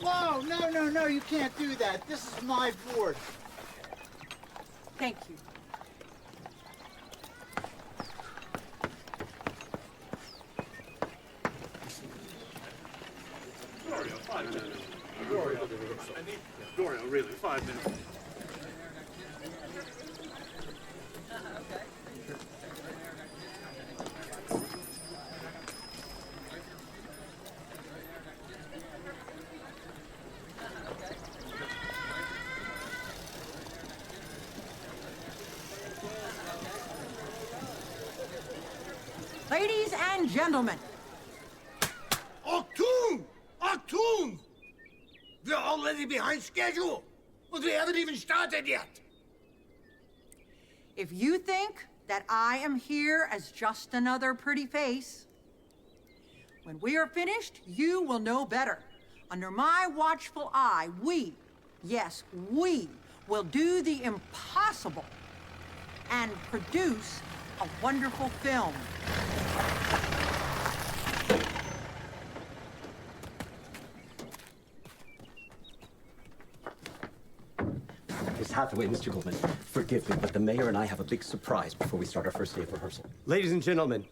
Whoa, no, you can't do that. This is my board. Thank you. Gloria, 5 minutes. Gloria, really, 5 minutes. Ladies and gentlemen. Achtung! Achtung! We're already behind schedule, and we haven't even started yet. If you think that I am here as just another pretty face, when we are finished, you will know better. Under my watchful eye, we, yes, we, will do the impossible and produce a wonderful film. Miss Hathaway, Mr. Goldman, forgive me, but the mayor and I have a big surprise before we start our first day of rehearsal. Ladies and gentlemen,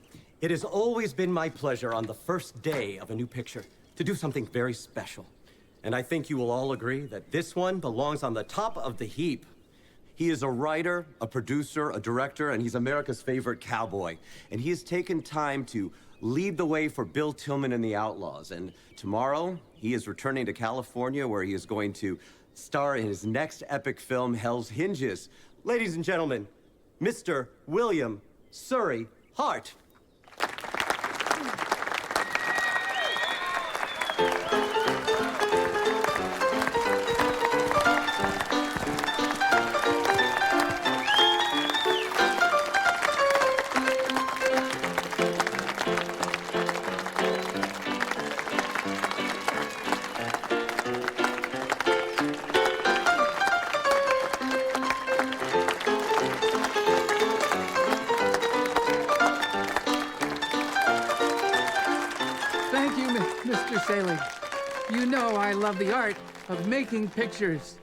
it has always been my pleasure on the first day of a new picture to do something very special. And I think you will all agree that this one belongs on the top of the heap. He is a writer, a producer, a director, and he's America's favorite cowboy. And he has taken time to lead the way for Bill Tillman and the Outlaws. And tomorrow, he is returning to California, where he is going to star in his next epic film, Hell's Hinges. Ladies and gentlemen, Mr. William Surrey Hart. Thank you, Mr. Saley. You know I love the art of making pictures.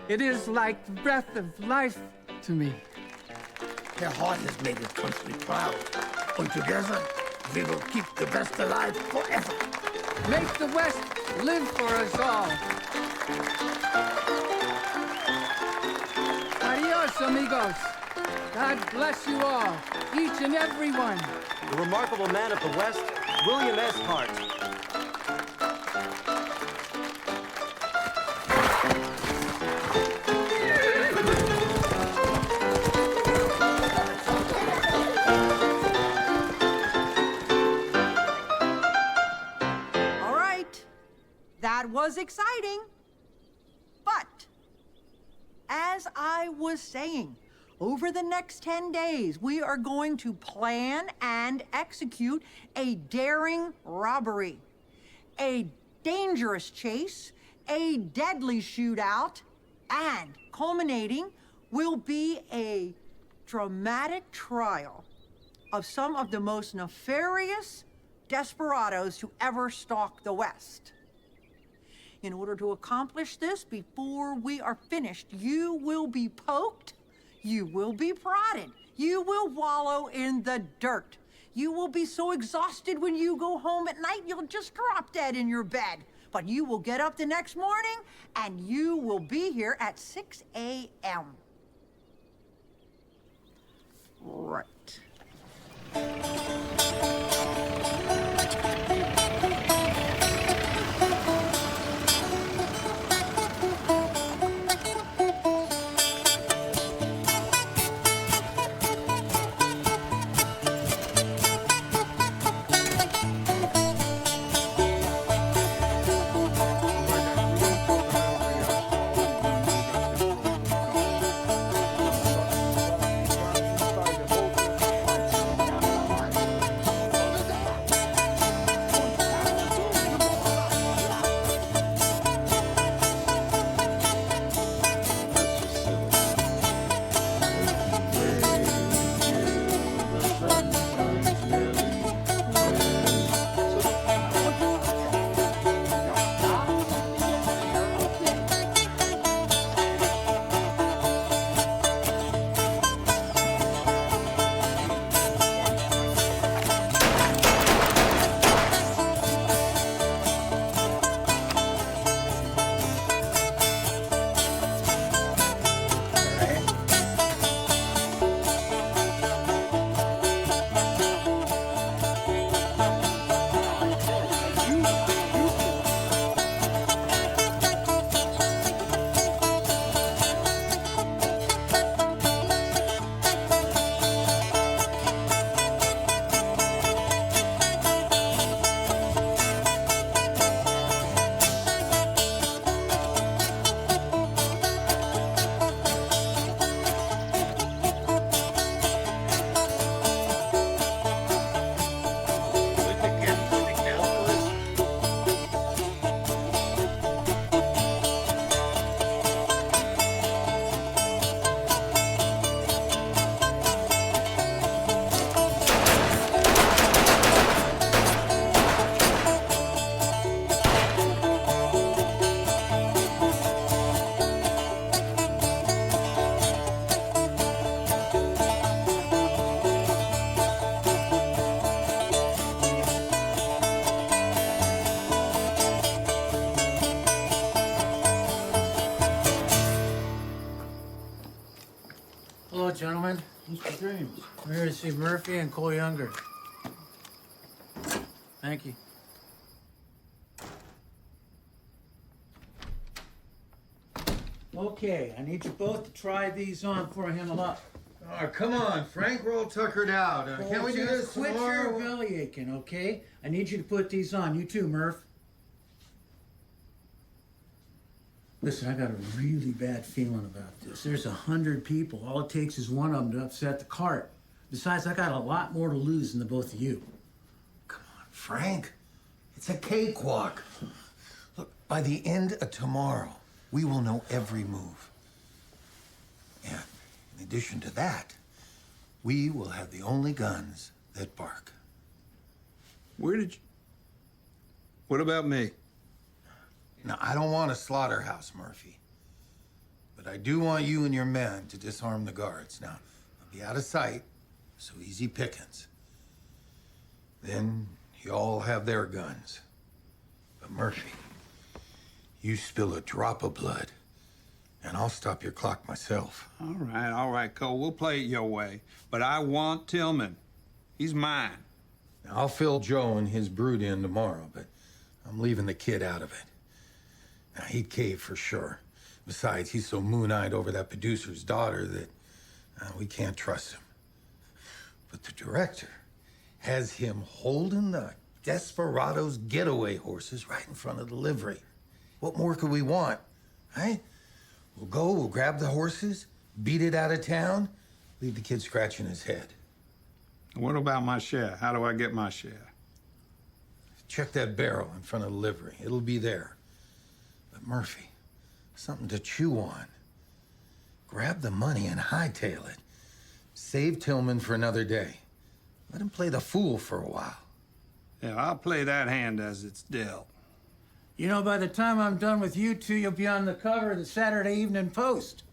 It is like the breath of life to me. Herr Hart has made his country proud, and together we will keep the best alive forever. Make the West live for us all. Adios, amigos. God bless you all, each and every one. The remarkable man of the West, William S. Hart. All right, that was exciting. But, as I was saying, over the next 10 days, we are going to plan and execute a daring robbery, a dangerous chase, a deadly shootout, and culminating will be a dramatic trial of some of the most nefarious desperados to ever stalk the West. In order to accomplish this, before we are finished, you will be poked, you will be prodded, you will wallow in the dirt, You will be so exhausted when you go home at night, you'll just drop dead in your bed. But you will get up the next morning, and you will be here at 6 a.m. Right. Hello, gentlemen. Mr. Dreams. We're here to see Murphy and Cole Younger. Thank you. Okay, I need you both to try these on before I hand them up. Oh, come on, Frank. We're all tuckered out. Can't we do this Quit tomorrow? your belly aching, okay? I need you to put these on. You too, Murph. Listen, I got a really bad feeling about this. There's 100 people. All it takes is one of them to upset the cart. Besides, I got a lot more to lose than the both of you. Frank, it's a cakewalk. Look, by the end of tomorrow, we will know every move. And in addition to that, we will have the only guns that bark. Where did you... What about me? Now, I don't want a slaughterhouse, Murphy. But I do want you and your men to disarm the guards. Now, I'll be out of sight, so easy pickings. Then you all have their guns. But Murphy, you spill a drop of blood, and I'll stop your clock myself. All right, Cole. We'll play it your way. But I want Tillman. He's mine. Now, I'll fill Joe and his brood in tomorrow, but I'm leaving the kid out of it. Now, he'd cave for sure. Besides, he's so moon-eyed over that producer's daughter that we can't trust him. But the director has him holding the Desperado's getaway horses right in front of the livery. What more could we want, right? We'll grab the horses, beat it out of town, leave the kid scratching his head. What about my share? How do I get my share? Check that barrel in front of the livery. It'll be there. But Murphy, something to chew on. Grab the money and hightail it. Save Tillman for another day. Let him play the fool for a while. Yeah, I'll play that hand as it's dealt. You know, by the time I'm done with you two, you'll be on the cover of the Saturday Evening Post.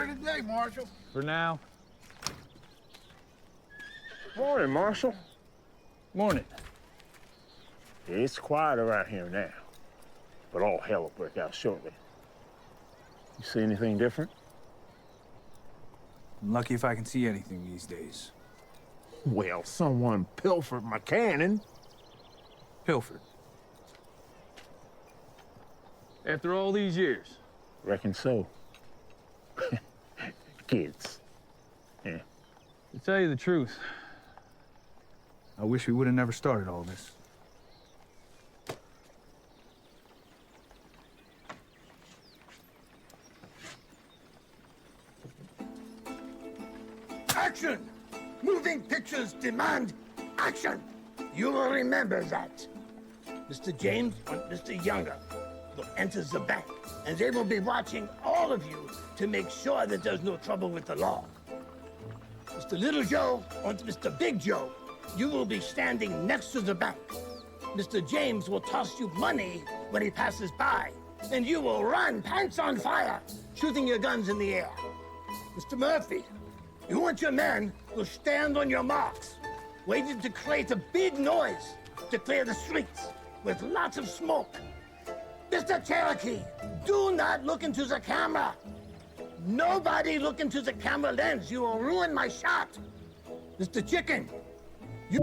better today, Marshal. For now. Morning, Marshal. Morning. It's quiet around here now, but all hell will break out shortly. You see anything different? I'm lucky if I can see anything these days. Well, someone pilfered my cannon. Pilfered? After all these years? Reckon so. Kids. Yeah. To tell you the truth, I wish we would have never started all this. Action! Moving pictures demand action! You will remember that. Mr. James and Mr. Younger will enter the bank, and they will be watching all of you to make sure that there's no trouble with the law. Mr. Little Joe and Mr. Big Joe, you will be standing next to the bank. Mr. James will toss you money when he passes by, and you will run, pants on fire, shooting your guns in the air. Mr. Murphy, you and your men will stand on your marks, waiting to create a big noise to clear the streets with lots of smoke. Mr. Cherokee, do not look into the camera. Nobody look into the camera lens. You will ruin my shot. Mr. Chicken, you...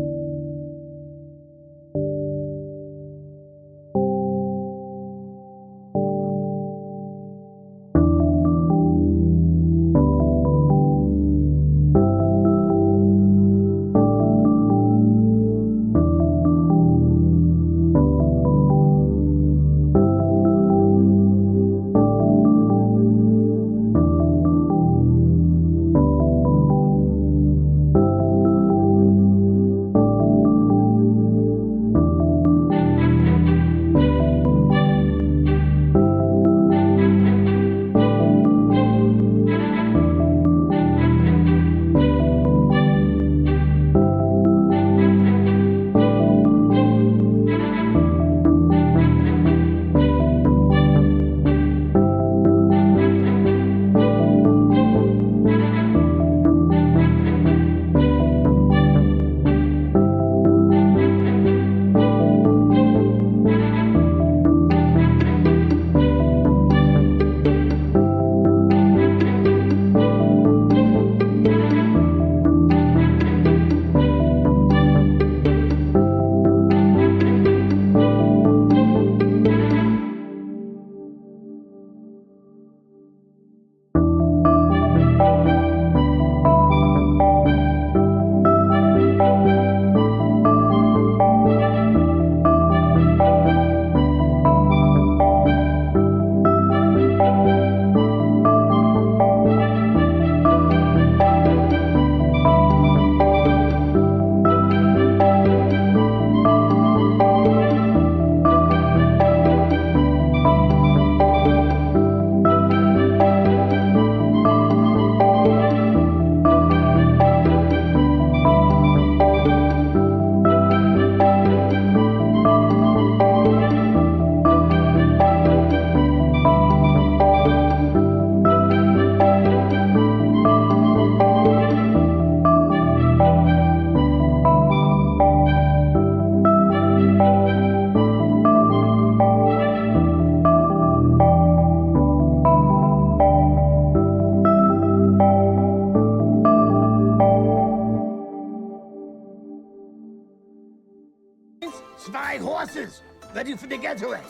Spy horses, ready for the getaway.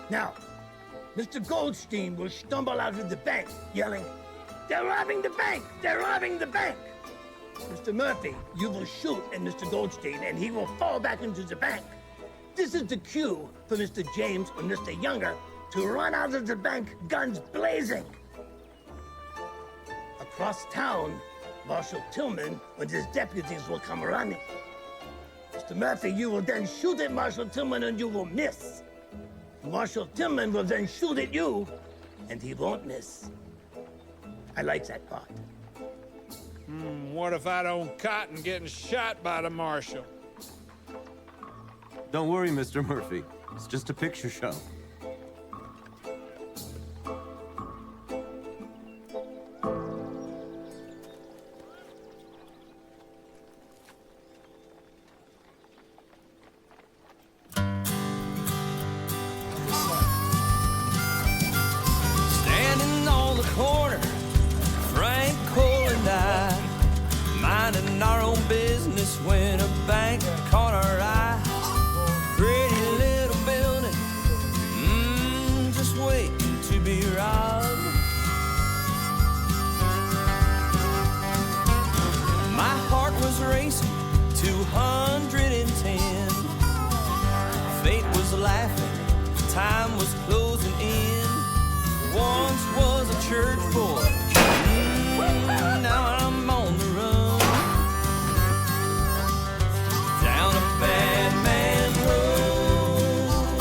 Now, Mr. Goldstein will stumble out of the bank, yelling, "They're robbing the bank! They're robbing the bank!" Mr. Murphy, you will shoot at Mr. Goldstein, and he will fall back into the bank. This is the cue for Mr. James or Mr. Younger to run out of the bank, guns blazing. Across town, Marshal Tillman and his deputies will come running. Mr. Murphy, you will then shoot at Marshal Tillman and you will miss. Marshal Tillman will then shoot at you and he won't miss. I like that part. What if I don't cotton getting shot by the marshal? Don't worry, Mr. Murphy. It's just a picture show. 210. Fate was laughing, time was closing in. Once was a church boy, now I'm on the run. Down a bad man road.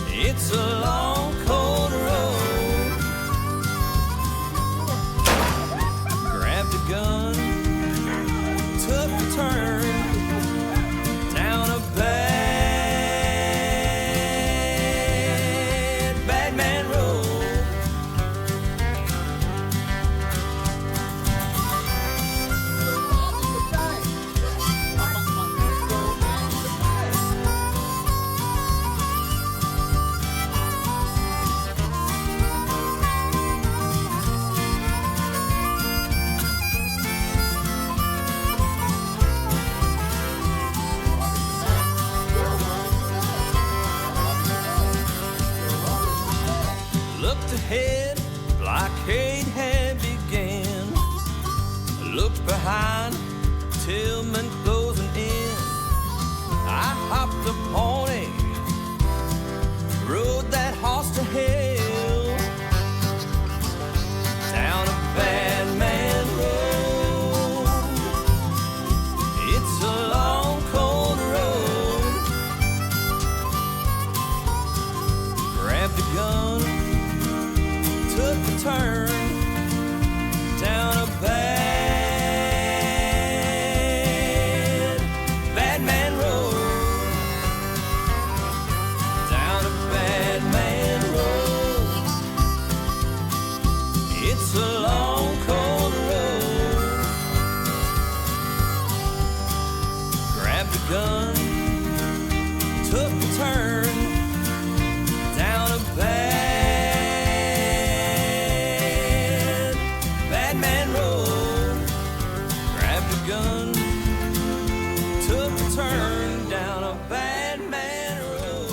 It's a long, cold road. Grabbed a gun, took a turn down a bad man road. Looked ahead, blockade had began. Looked behind, Tillman closing in. I hopped upon a rode that horse to hell. Down a bad man road. It's a long, cold road. Grabbed a gun, took a turn down a bad man road. Down a bad man road. It's a long, cold road. Grabbed a gun, took a turn down a bad man road. Grabbed a gun, took a turn down a bad man road.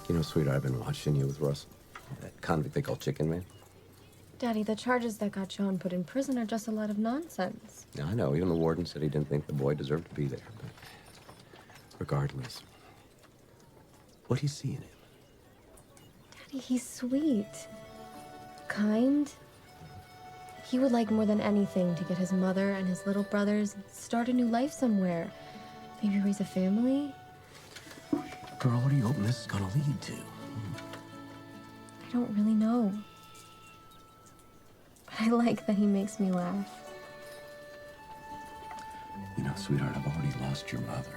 You know, sweetheart, I've been watching you with Russ. That convict they call Chicken Man. Daddy, the charges that got John put in prison are just a lot of nonsense. Yeah, I know. Even the warden said he didn't think the boy deserved to be there. But regardless, what do you see in him? Daddy, he's sweet. Kind. He would like more than anything to get his mother and his little brothers and start a new life somewhere. Maybe raise a family. Girl, what do you hoping this is gonna lead to? I don't really know. But I like that he makes me laugh. You know, sweetheart, I've already lost your mother.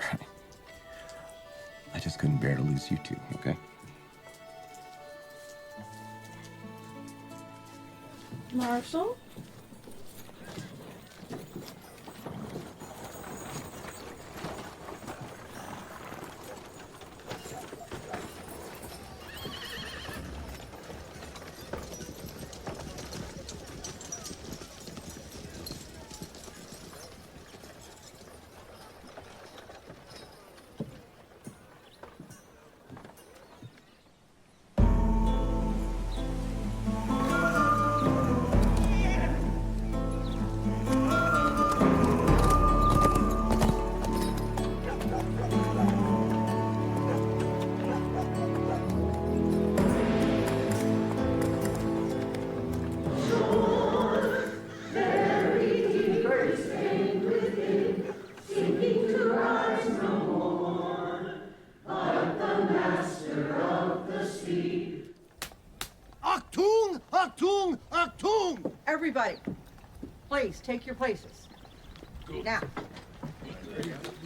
I just couldn't bear to lose you two, okay? Marshall? Achtung! Achtung! Achtung! Everybody, please take your places. Now.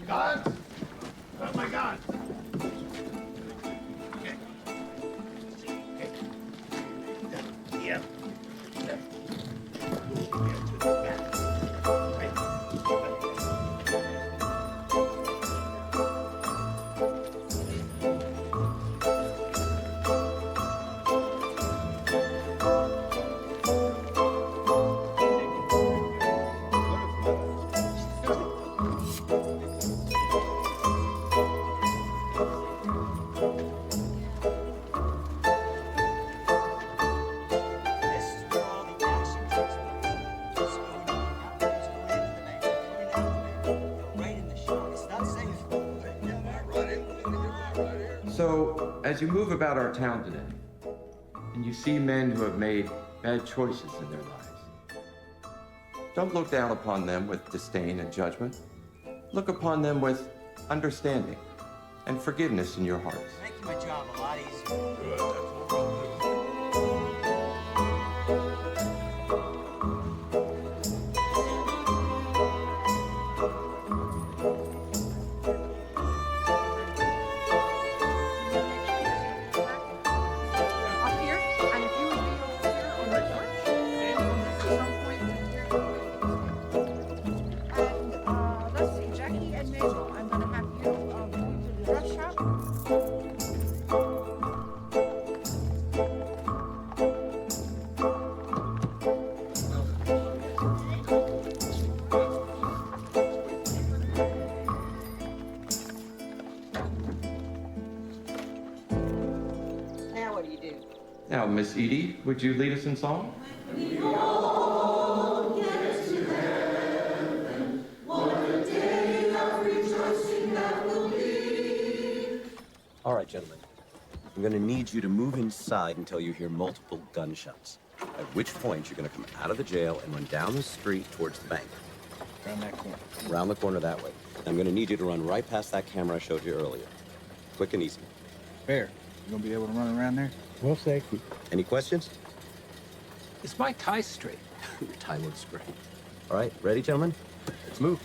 Guns! Oh my God! Yeah. As you move about our town today, and you see men who have made bad choices in their lives, don't look down upon them with disdain and judgment. Look upon them with understanding and forgiveness in your hearts. Making my job a lot easier. Up here, and if you would be over here on the porch, at some point in here. And let's see, Jackie and Mabel, I'm gonna have you go to the dress shop. Now what do you do? Now, Miss Edie, would you lead us in song? All right, gentlemen. I'm gonna need you to move inside until you hear multiple gunshots. At which point, you're gonna come out of the jail and run down the street towards the bank. Around that corner. Around the corner that way. I'm gonna need you to run right past that camera I showed you earlier. Quick and easy. Bear, you gonna be able to run around there? Well, safe. Any questions? Is my tie straight? Your tie looks great. All right, ready, gentlemen? Let's move.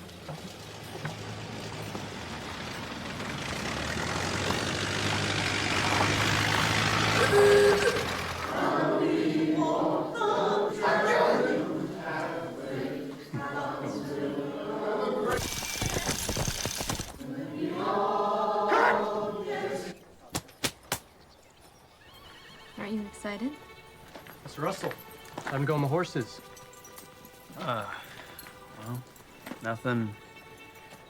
Aren't you excited? Mr. Russell, time to go on the horses. Well, nothing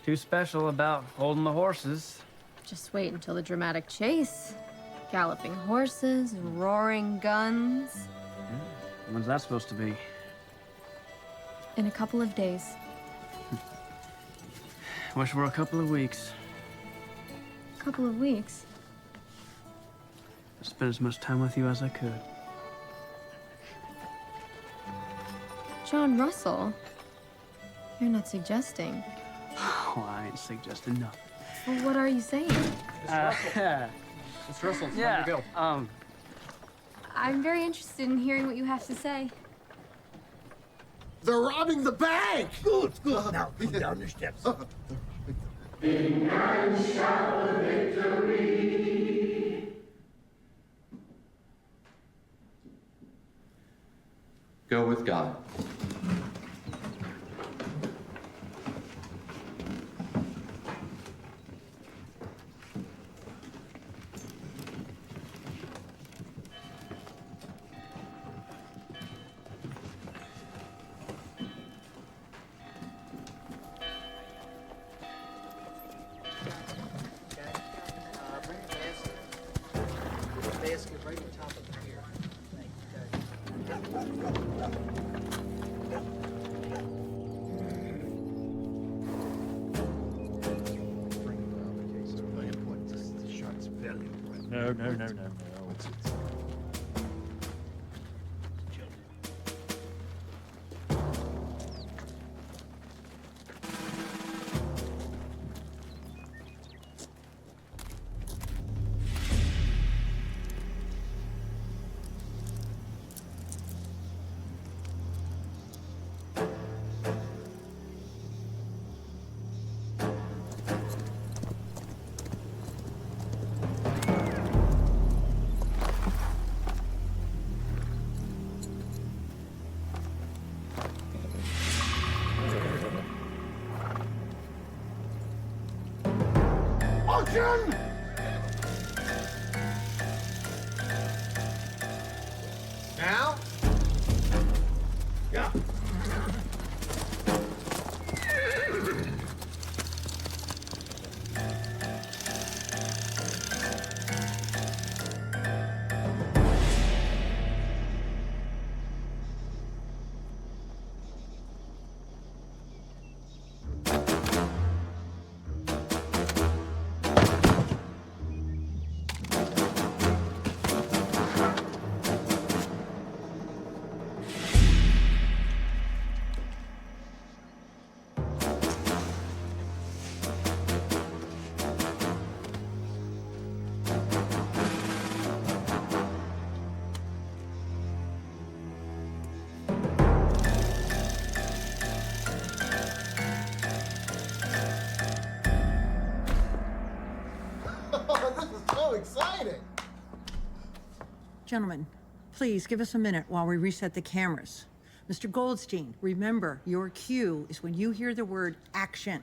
too special about holding the horses. Just wait until the dramatic chase. Galloping horses and roaring guns. When's that supposed to be? In a couple of days. Wish for a couple of weeks. Couple of weeks. I spent as much time with you as I could. John Russell, you're not suggesting. Oh, I ain't suggesting nothing. Well, what are you saying? Mr. Russell, it's yeah, time to go. I'm very interested in hearing what you have to say. They're robbing the bank! Good, good. Now, come down the steps. Go with God. Basket right on top of the pier. No. It's Auction! Now? Yeah. Gentlemen, please give us a minute while we reset the cameras. Mr. Goldstein, remember, your cue is when you hear the word action.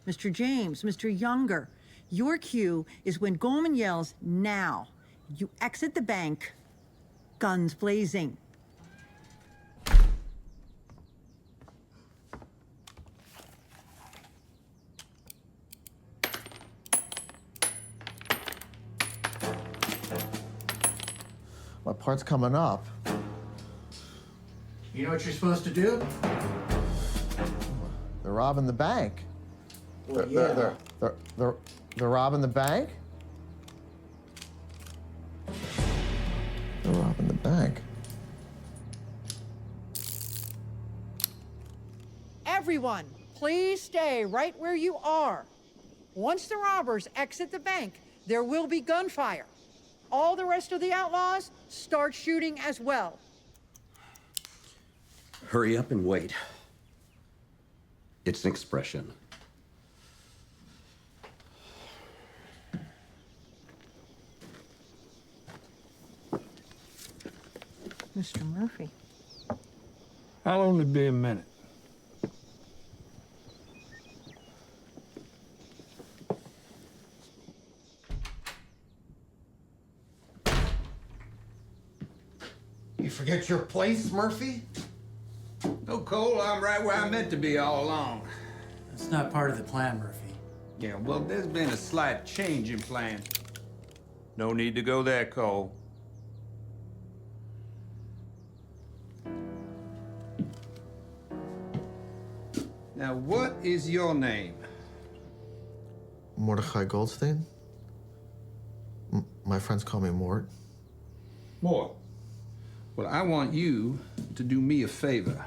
Mr. James, Mr. Younger, your cue is when Goldman yells, now. You exit the bank, guns blazing. My part's coming up. You know what you're supposed to do? They're robbing the bank. Well, They're robbing the bank? They're robbing the bank. Everyone, please stay right where you are. Once the robbers exit the bank, there will be gunfire. All the rest of the outlaws start shooting as well. Hurry up and wait. It's an expression. Mr. Murphy. I'll only be a minute. You forget your place, Murphy? No, Cole, I'm right where I meant to be all along. That's not part of the plan, Murphy. Yeah, well, there's been a slight change in plan. No need to go there, Cole. Now, what is your name? Mordecai Goldstein? My friends call me Mort. Mort. Well, I want you to do me a favor.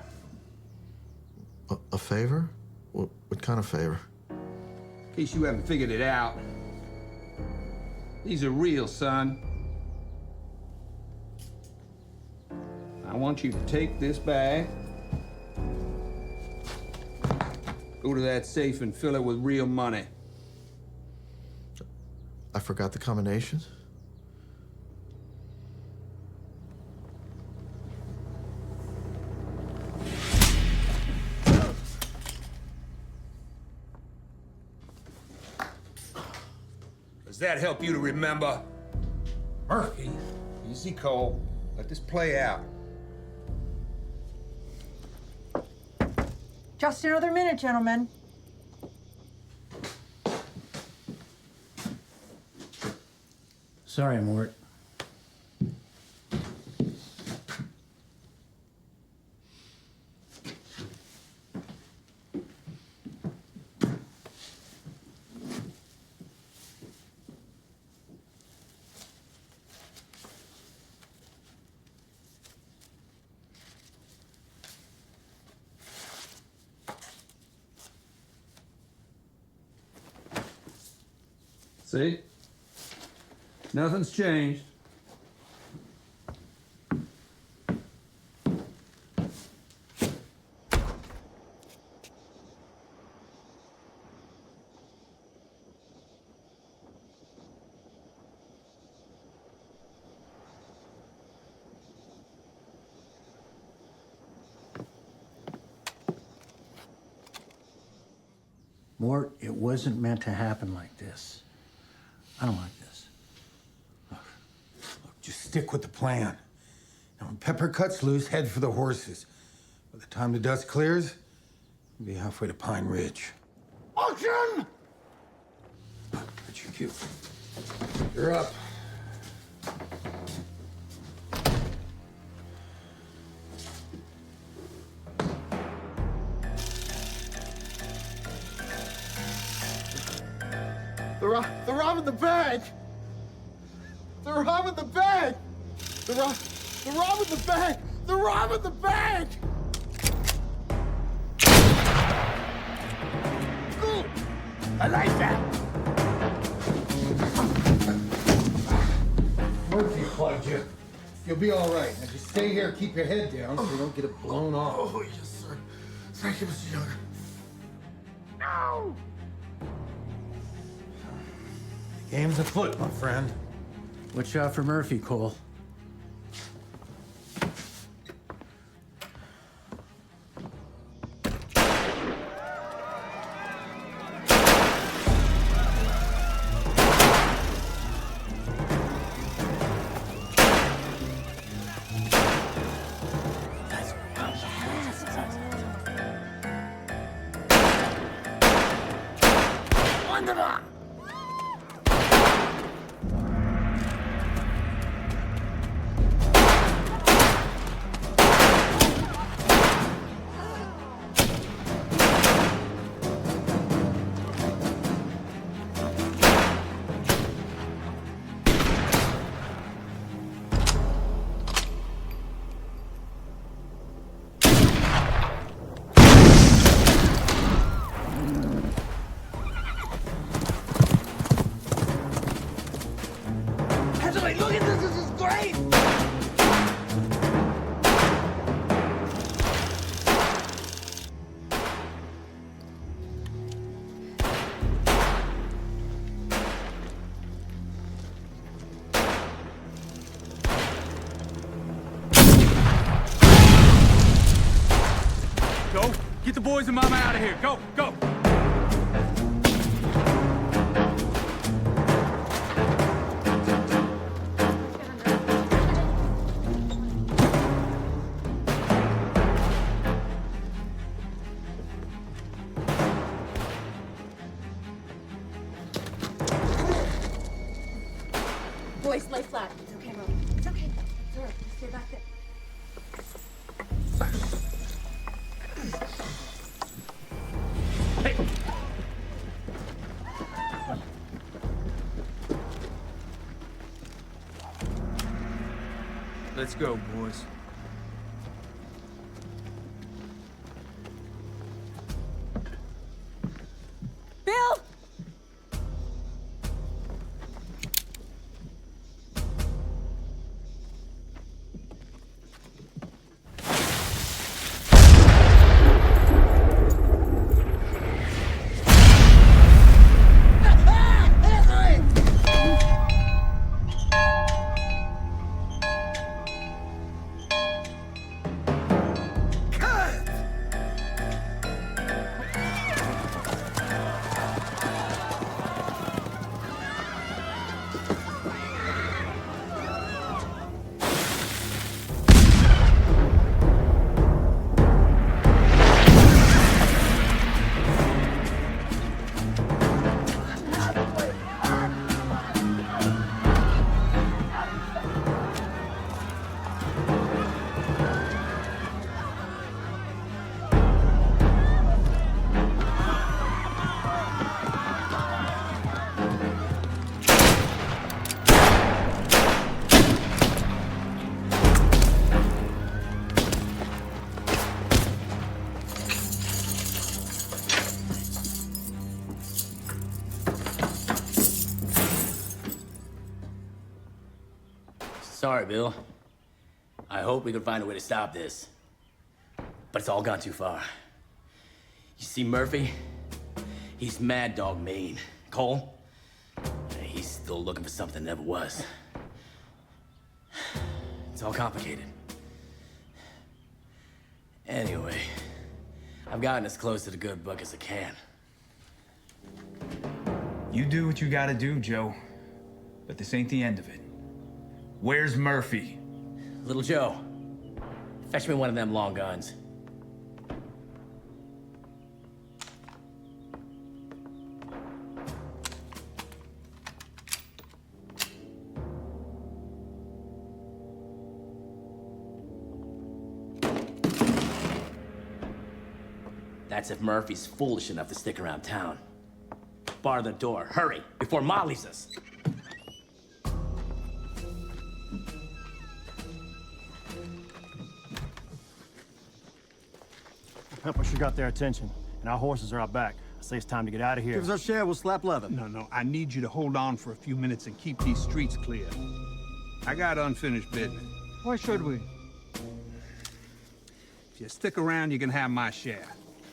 A favor? What kind of favor? In case you haven't figured it out, these are real, son. I want you to take this bag, go to that safe and fill it with real money. I forgot the combination? Does that help you to remember? Murphy. Easy, Cole. Let this play out. Just another minute, gentlemen. Sorry, Mort. See? Nothing's changed. Mort, it wasn't meant to happen like this. I don't like this. Look, just stick with the plan. Now, when Pepper cuts loose, head for the horses. By the time the dust clears, we'll be halfway to Pine Ridge. Auction! That's your cue. You're up. They're robbing the bank! They're robbing the bank! They're robbing the bank! They're robbing the bank! Good! I like that! Murphy plugged you. You'll be all right. Now just stay here, keep your head down so you don't get it blown off. Oh, yes, sir. Thank you, Mr. Younger. No! Game's afoot, my friend. Watch out for Murphy, Cole. Get the boys and Mama out of here. Go, go. Boys, lay flat. It's okay, Mom. It's okay. It's all right. Just stay back there. Let's go, boys. Bill! Sorry, Bill. I hope we can find a way to stop this. But it's all gone too far. You see Murphy? He's mad dog mean. Cole? He's still looking for something that never was. It's all complicated. Anyway, I've gotten as close to the good book as I can. You do what you gotta do, Joe. But this ain't the end of it. Where's Murphy? Little Joe, fetch me one of them long guns. That's if Murphy's foolish enough to stick around town. Bar the door, hurry, before Ma leaves us. Pepper sure got their attention, and our horses are out back. I say it's time to get out of here. Give us our share, we'll slap leather. No, I need you to hold on for a few minutes and keep these streets clear. I got unfinished business. Why should we? If you stick around, you can have my share.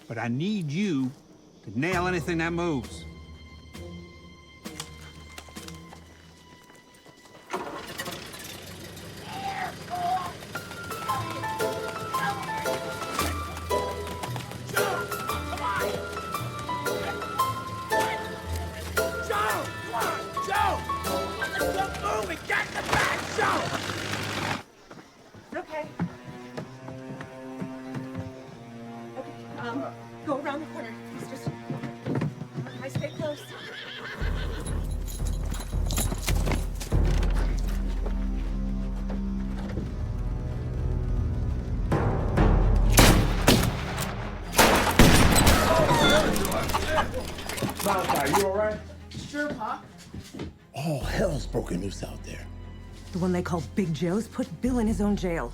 But I need you to nail anything that moves. Go around the corner. Please just... I stay close. Malachi, you all right? Sure, Pop. All hell's broken loose out there. The one they call Big Joe's put Bill in his own jail.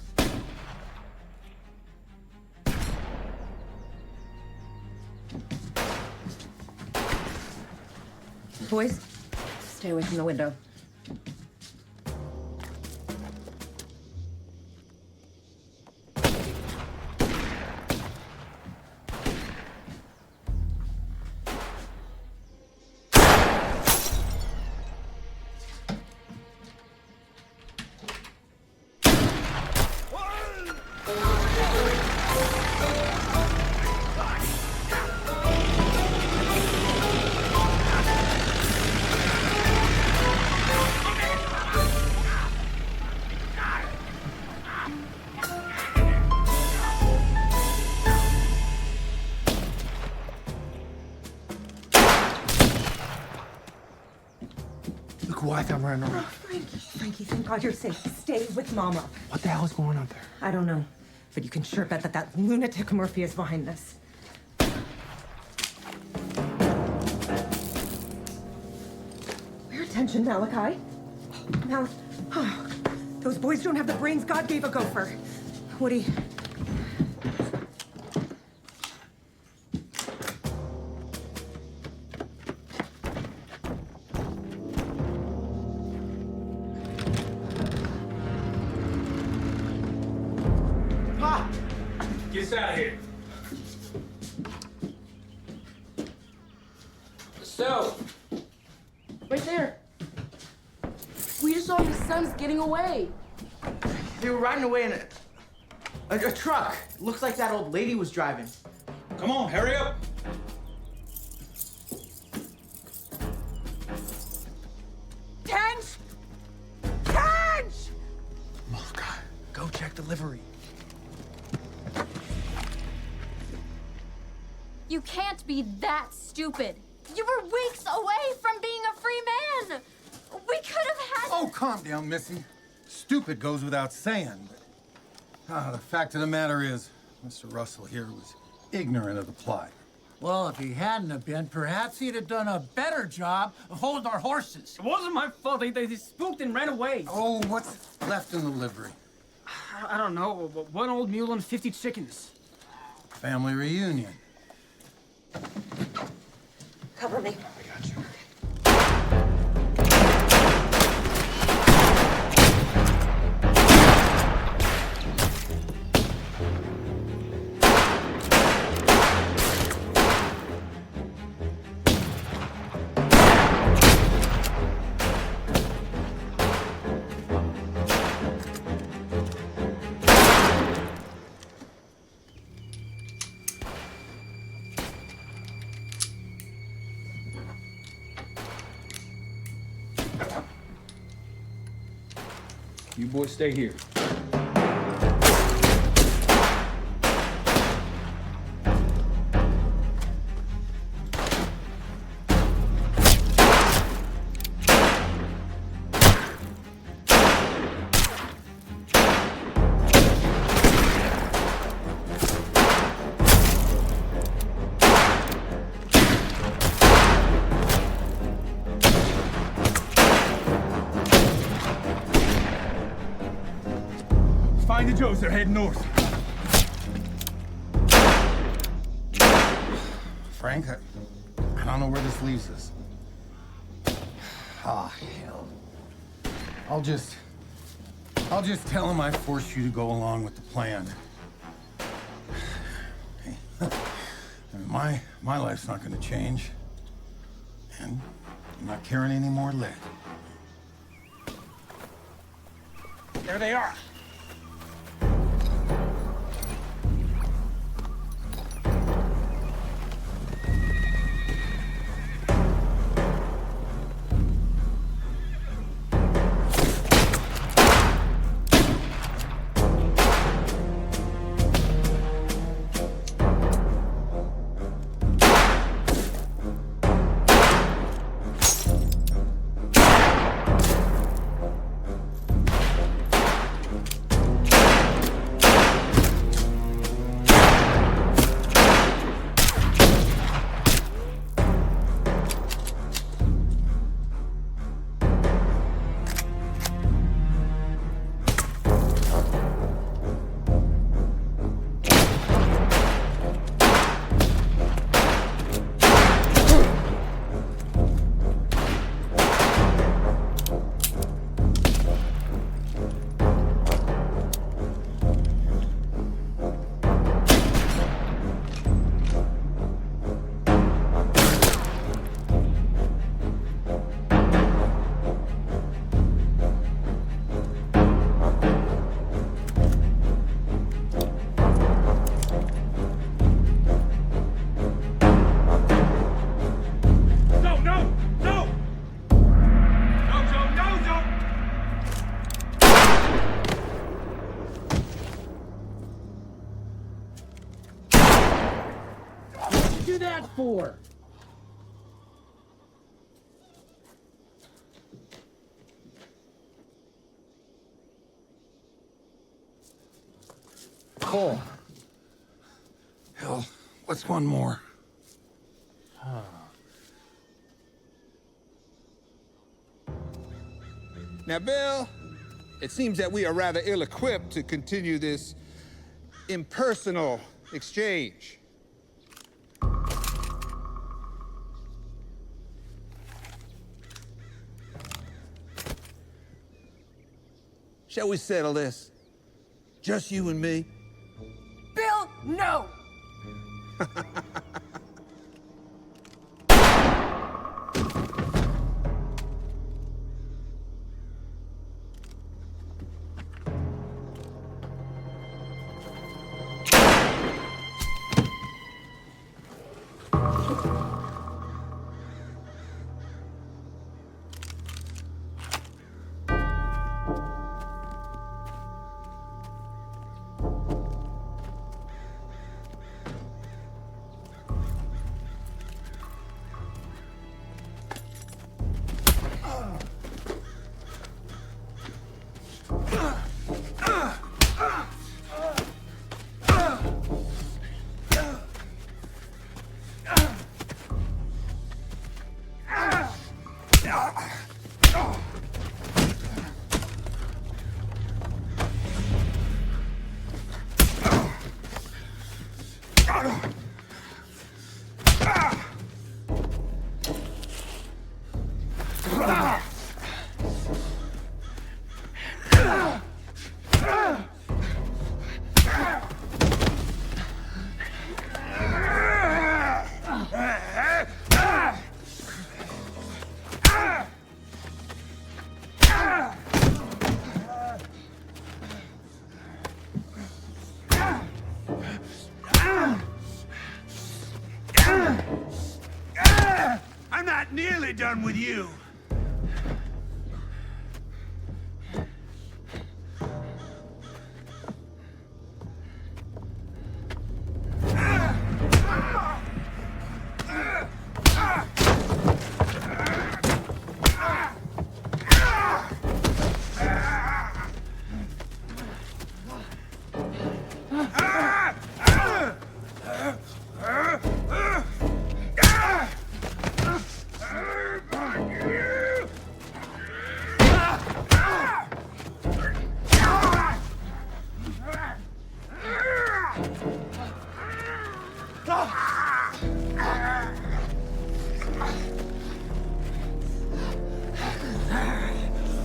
Boys, stay away from the window. like I'm running around. Frankie, thank God you're safe. Stay with Mama. What the hell is going on there? I don't know, but you can sure bet that lunatic Murphy is behind this. Pay attention, Malachi. Now, those boys don't have the brains God gave a gopher. Woody. Get us out of here. So, right there. We just saw his sons getting away. They were riding away in a truck. Looks like that old lady was driving. Come on, hurry up. Tench! Tench! Oh, God. Go check delivery. You can't be that stupid. You were weeks away from being a free man. We could have had... Oh, calm down, Missy. Stupid goes without saying. But, the fact of the matter is, Mr. Russell here was ignorant of the plot. Well, if he hadn't have been, perhaps he'd have done a better job of holding our horses. It wasn't my fault. They spooked and ran away. Oh, what's left in the livery? I don't know. One old mule and 50 chickens. Family reunion. Cover me. I got you. You boys stay here. Find the Joes, they're heading north. Frank, I don't know where this leaves us. Ah, hell. I'll just tell him I forced you to go along with the plan. Hey, my life's not gonna change. And I'm not carrying any more lead. There they are. that for? Cole. Hell, what's one more? Now, Bill, it seems that we are rather ill-equipped to continue this impersonal exchange. Shall we settle this? Just you and me? Bill, no! I'm not nearly done with you.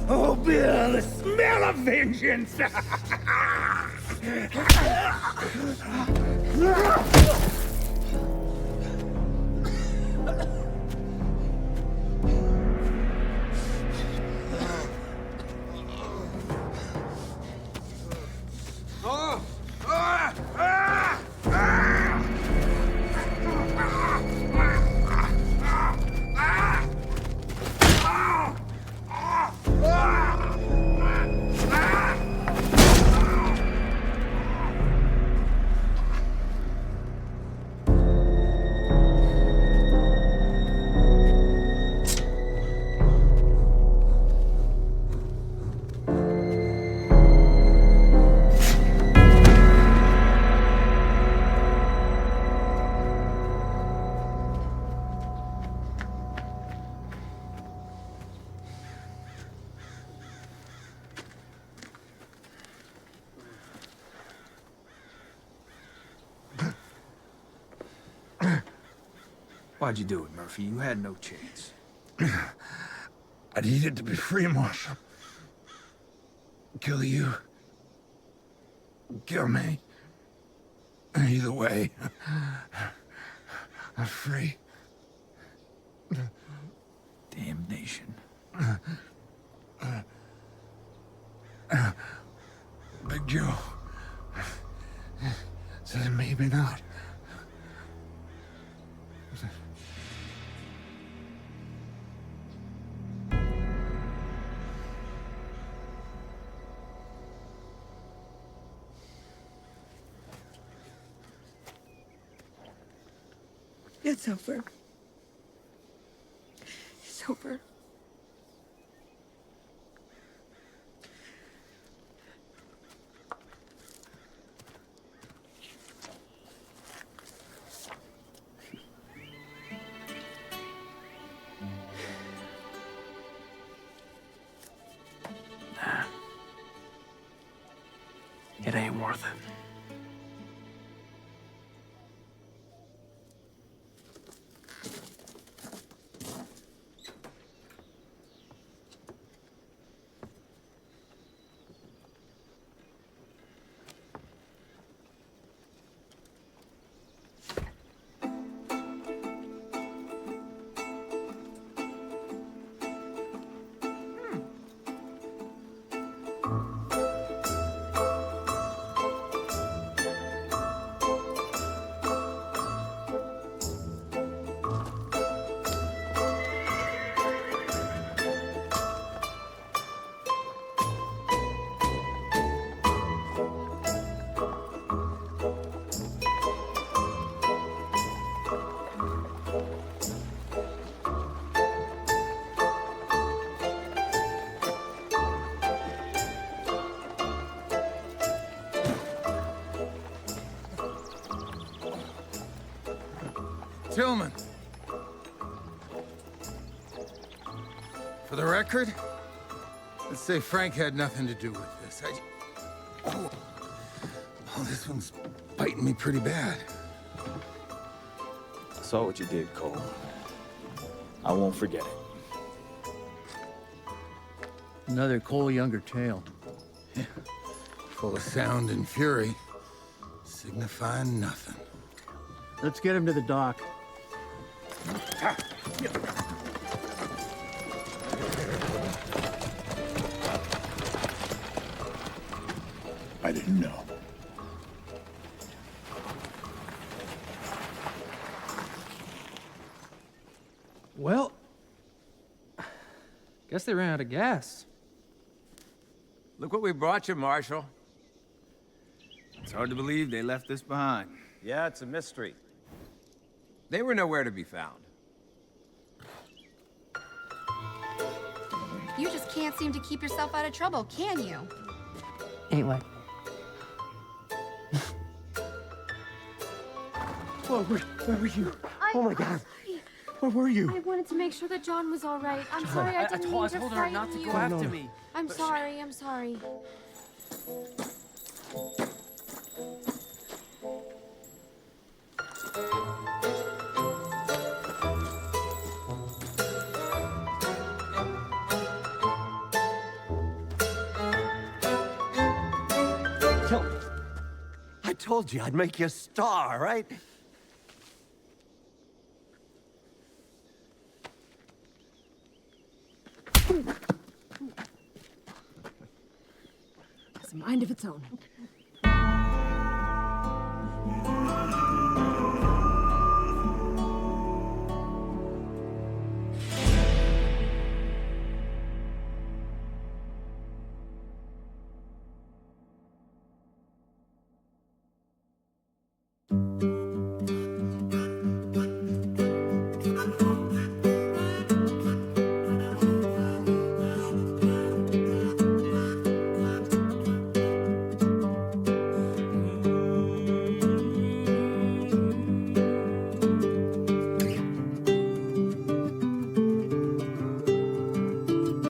Oh, Bill, the smell of vengeance! Why'd you do it, Murphy? You had no chance. I needed to be free, Marshal. Kill you. Kill me. Either way, I'm free. Damnation. Big Joe said maybe not. It's over. It's over. It ain't worth it. Tillman. For the record, let's say Frank had nothing to do with this. Oh, this one's biting me pretty bad. I saw what you did, Cole. I won't forget it. Another Cole Younger tale. Yeah. Full of sound and fury, signifying nothing. Let's get him to the dock. I didn't know. Well, guess they ran out of gas. Look what we brought you, Marshal. It's hard to believe they left this behind. Yeah, it's a mystery. They were nowhere to be found. You just can't seem to keep yourself out of trouble, can you? Ain't like. Whoa, where were you? Oh my God. Where were you? I wanted to make sure that John was all right. I'm sorry, I didn't mean to told her frighten not to you. go after me. I'm sorry, I'm sorry. I told you I'd make you a star, right? Has a mind of its own.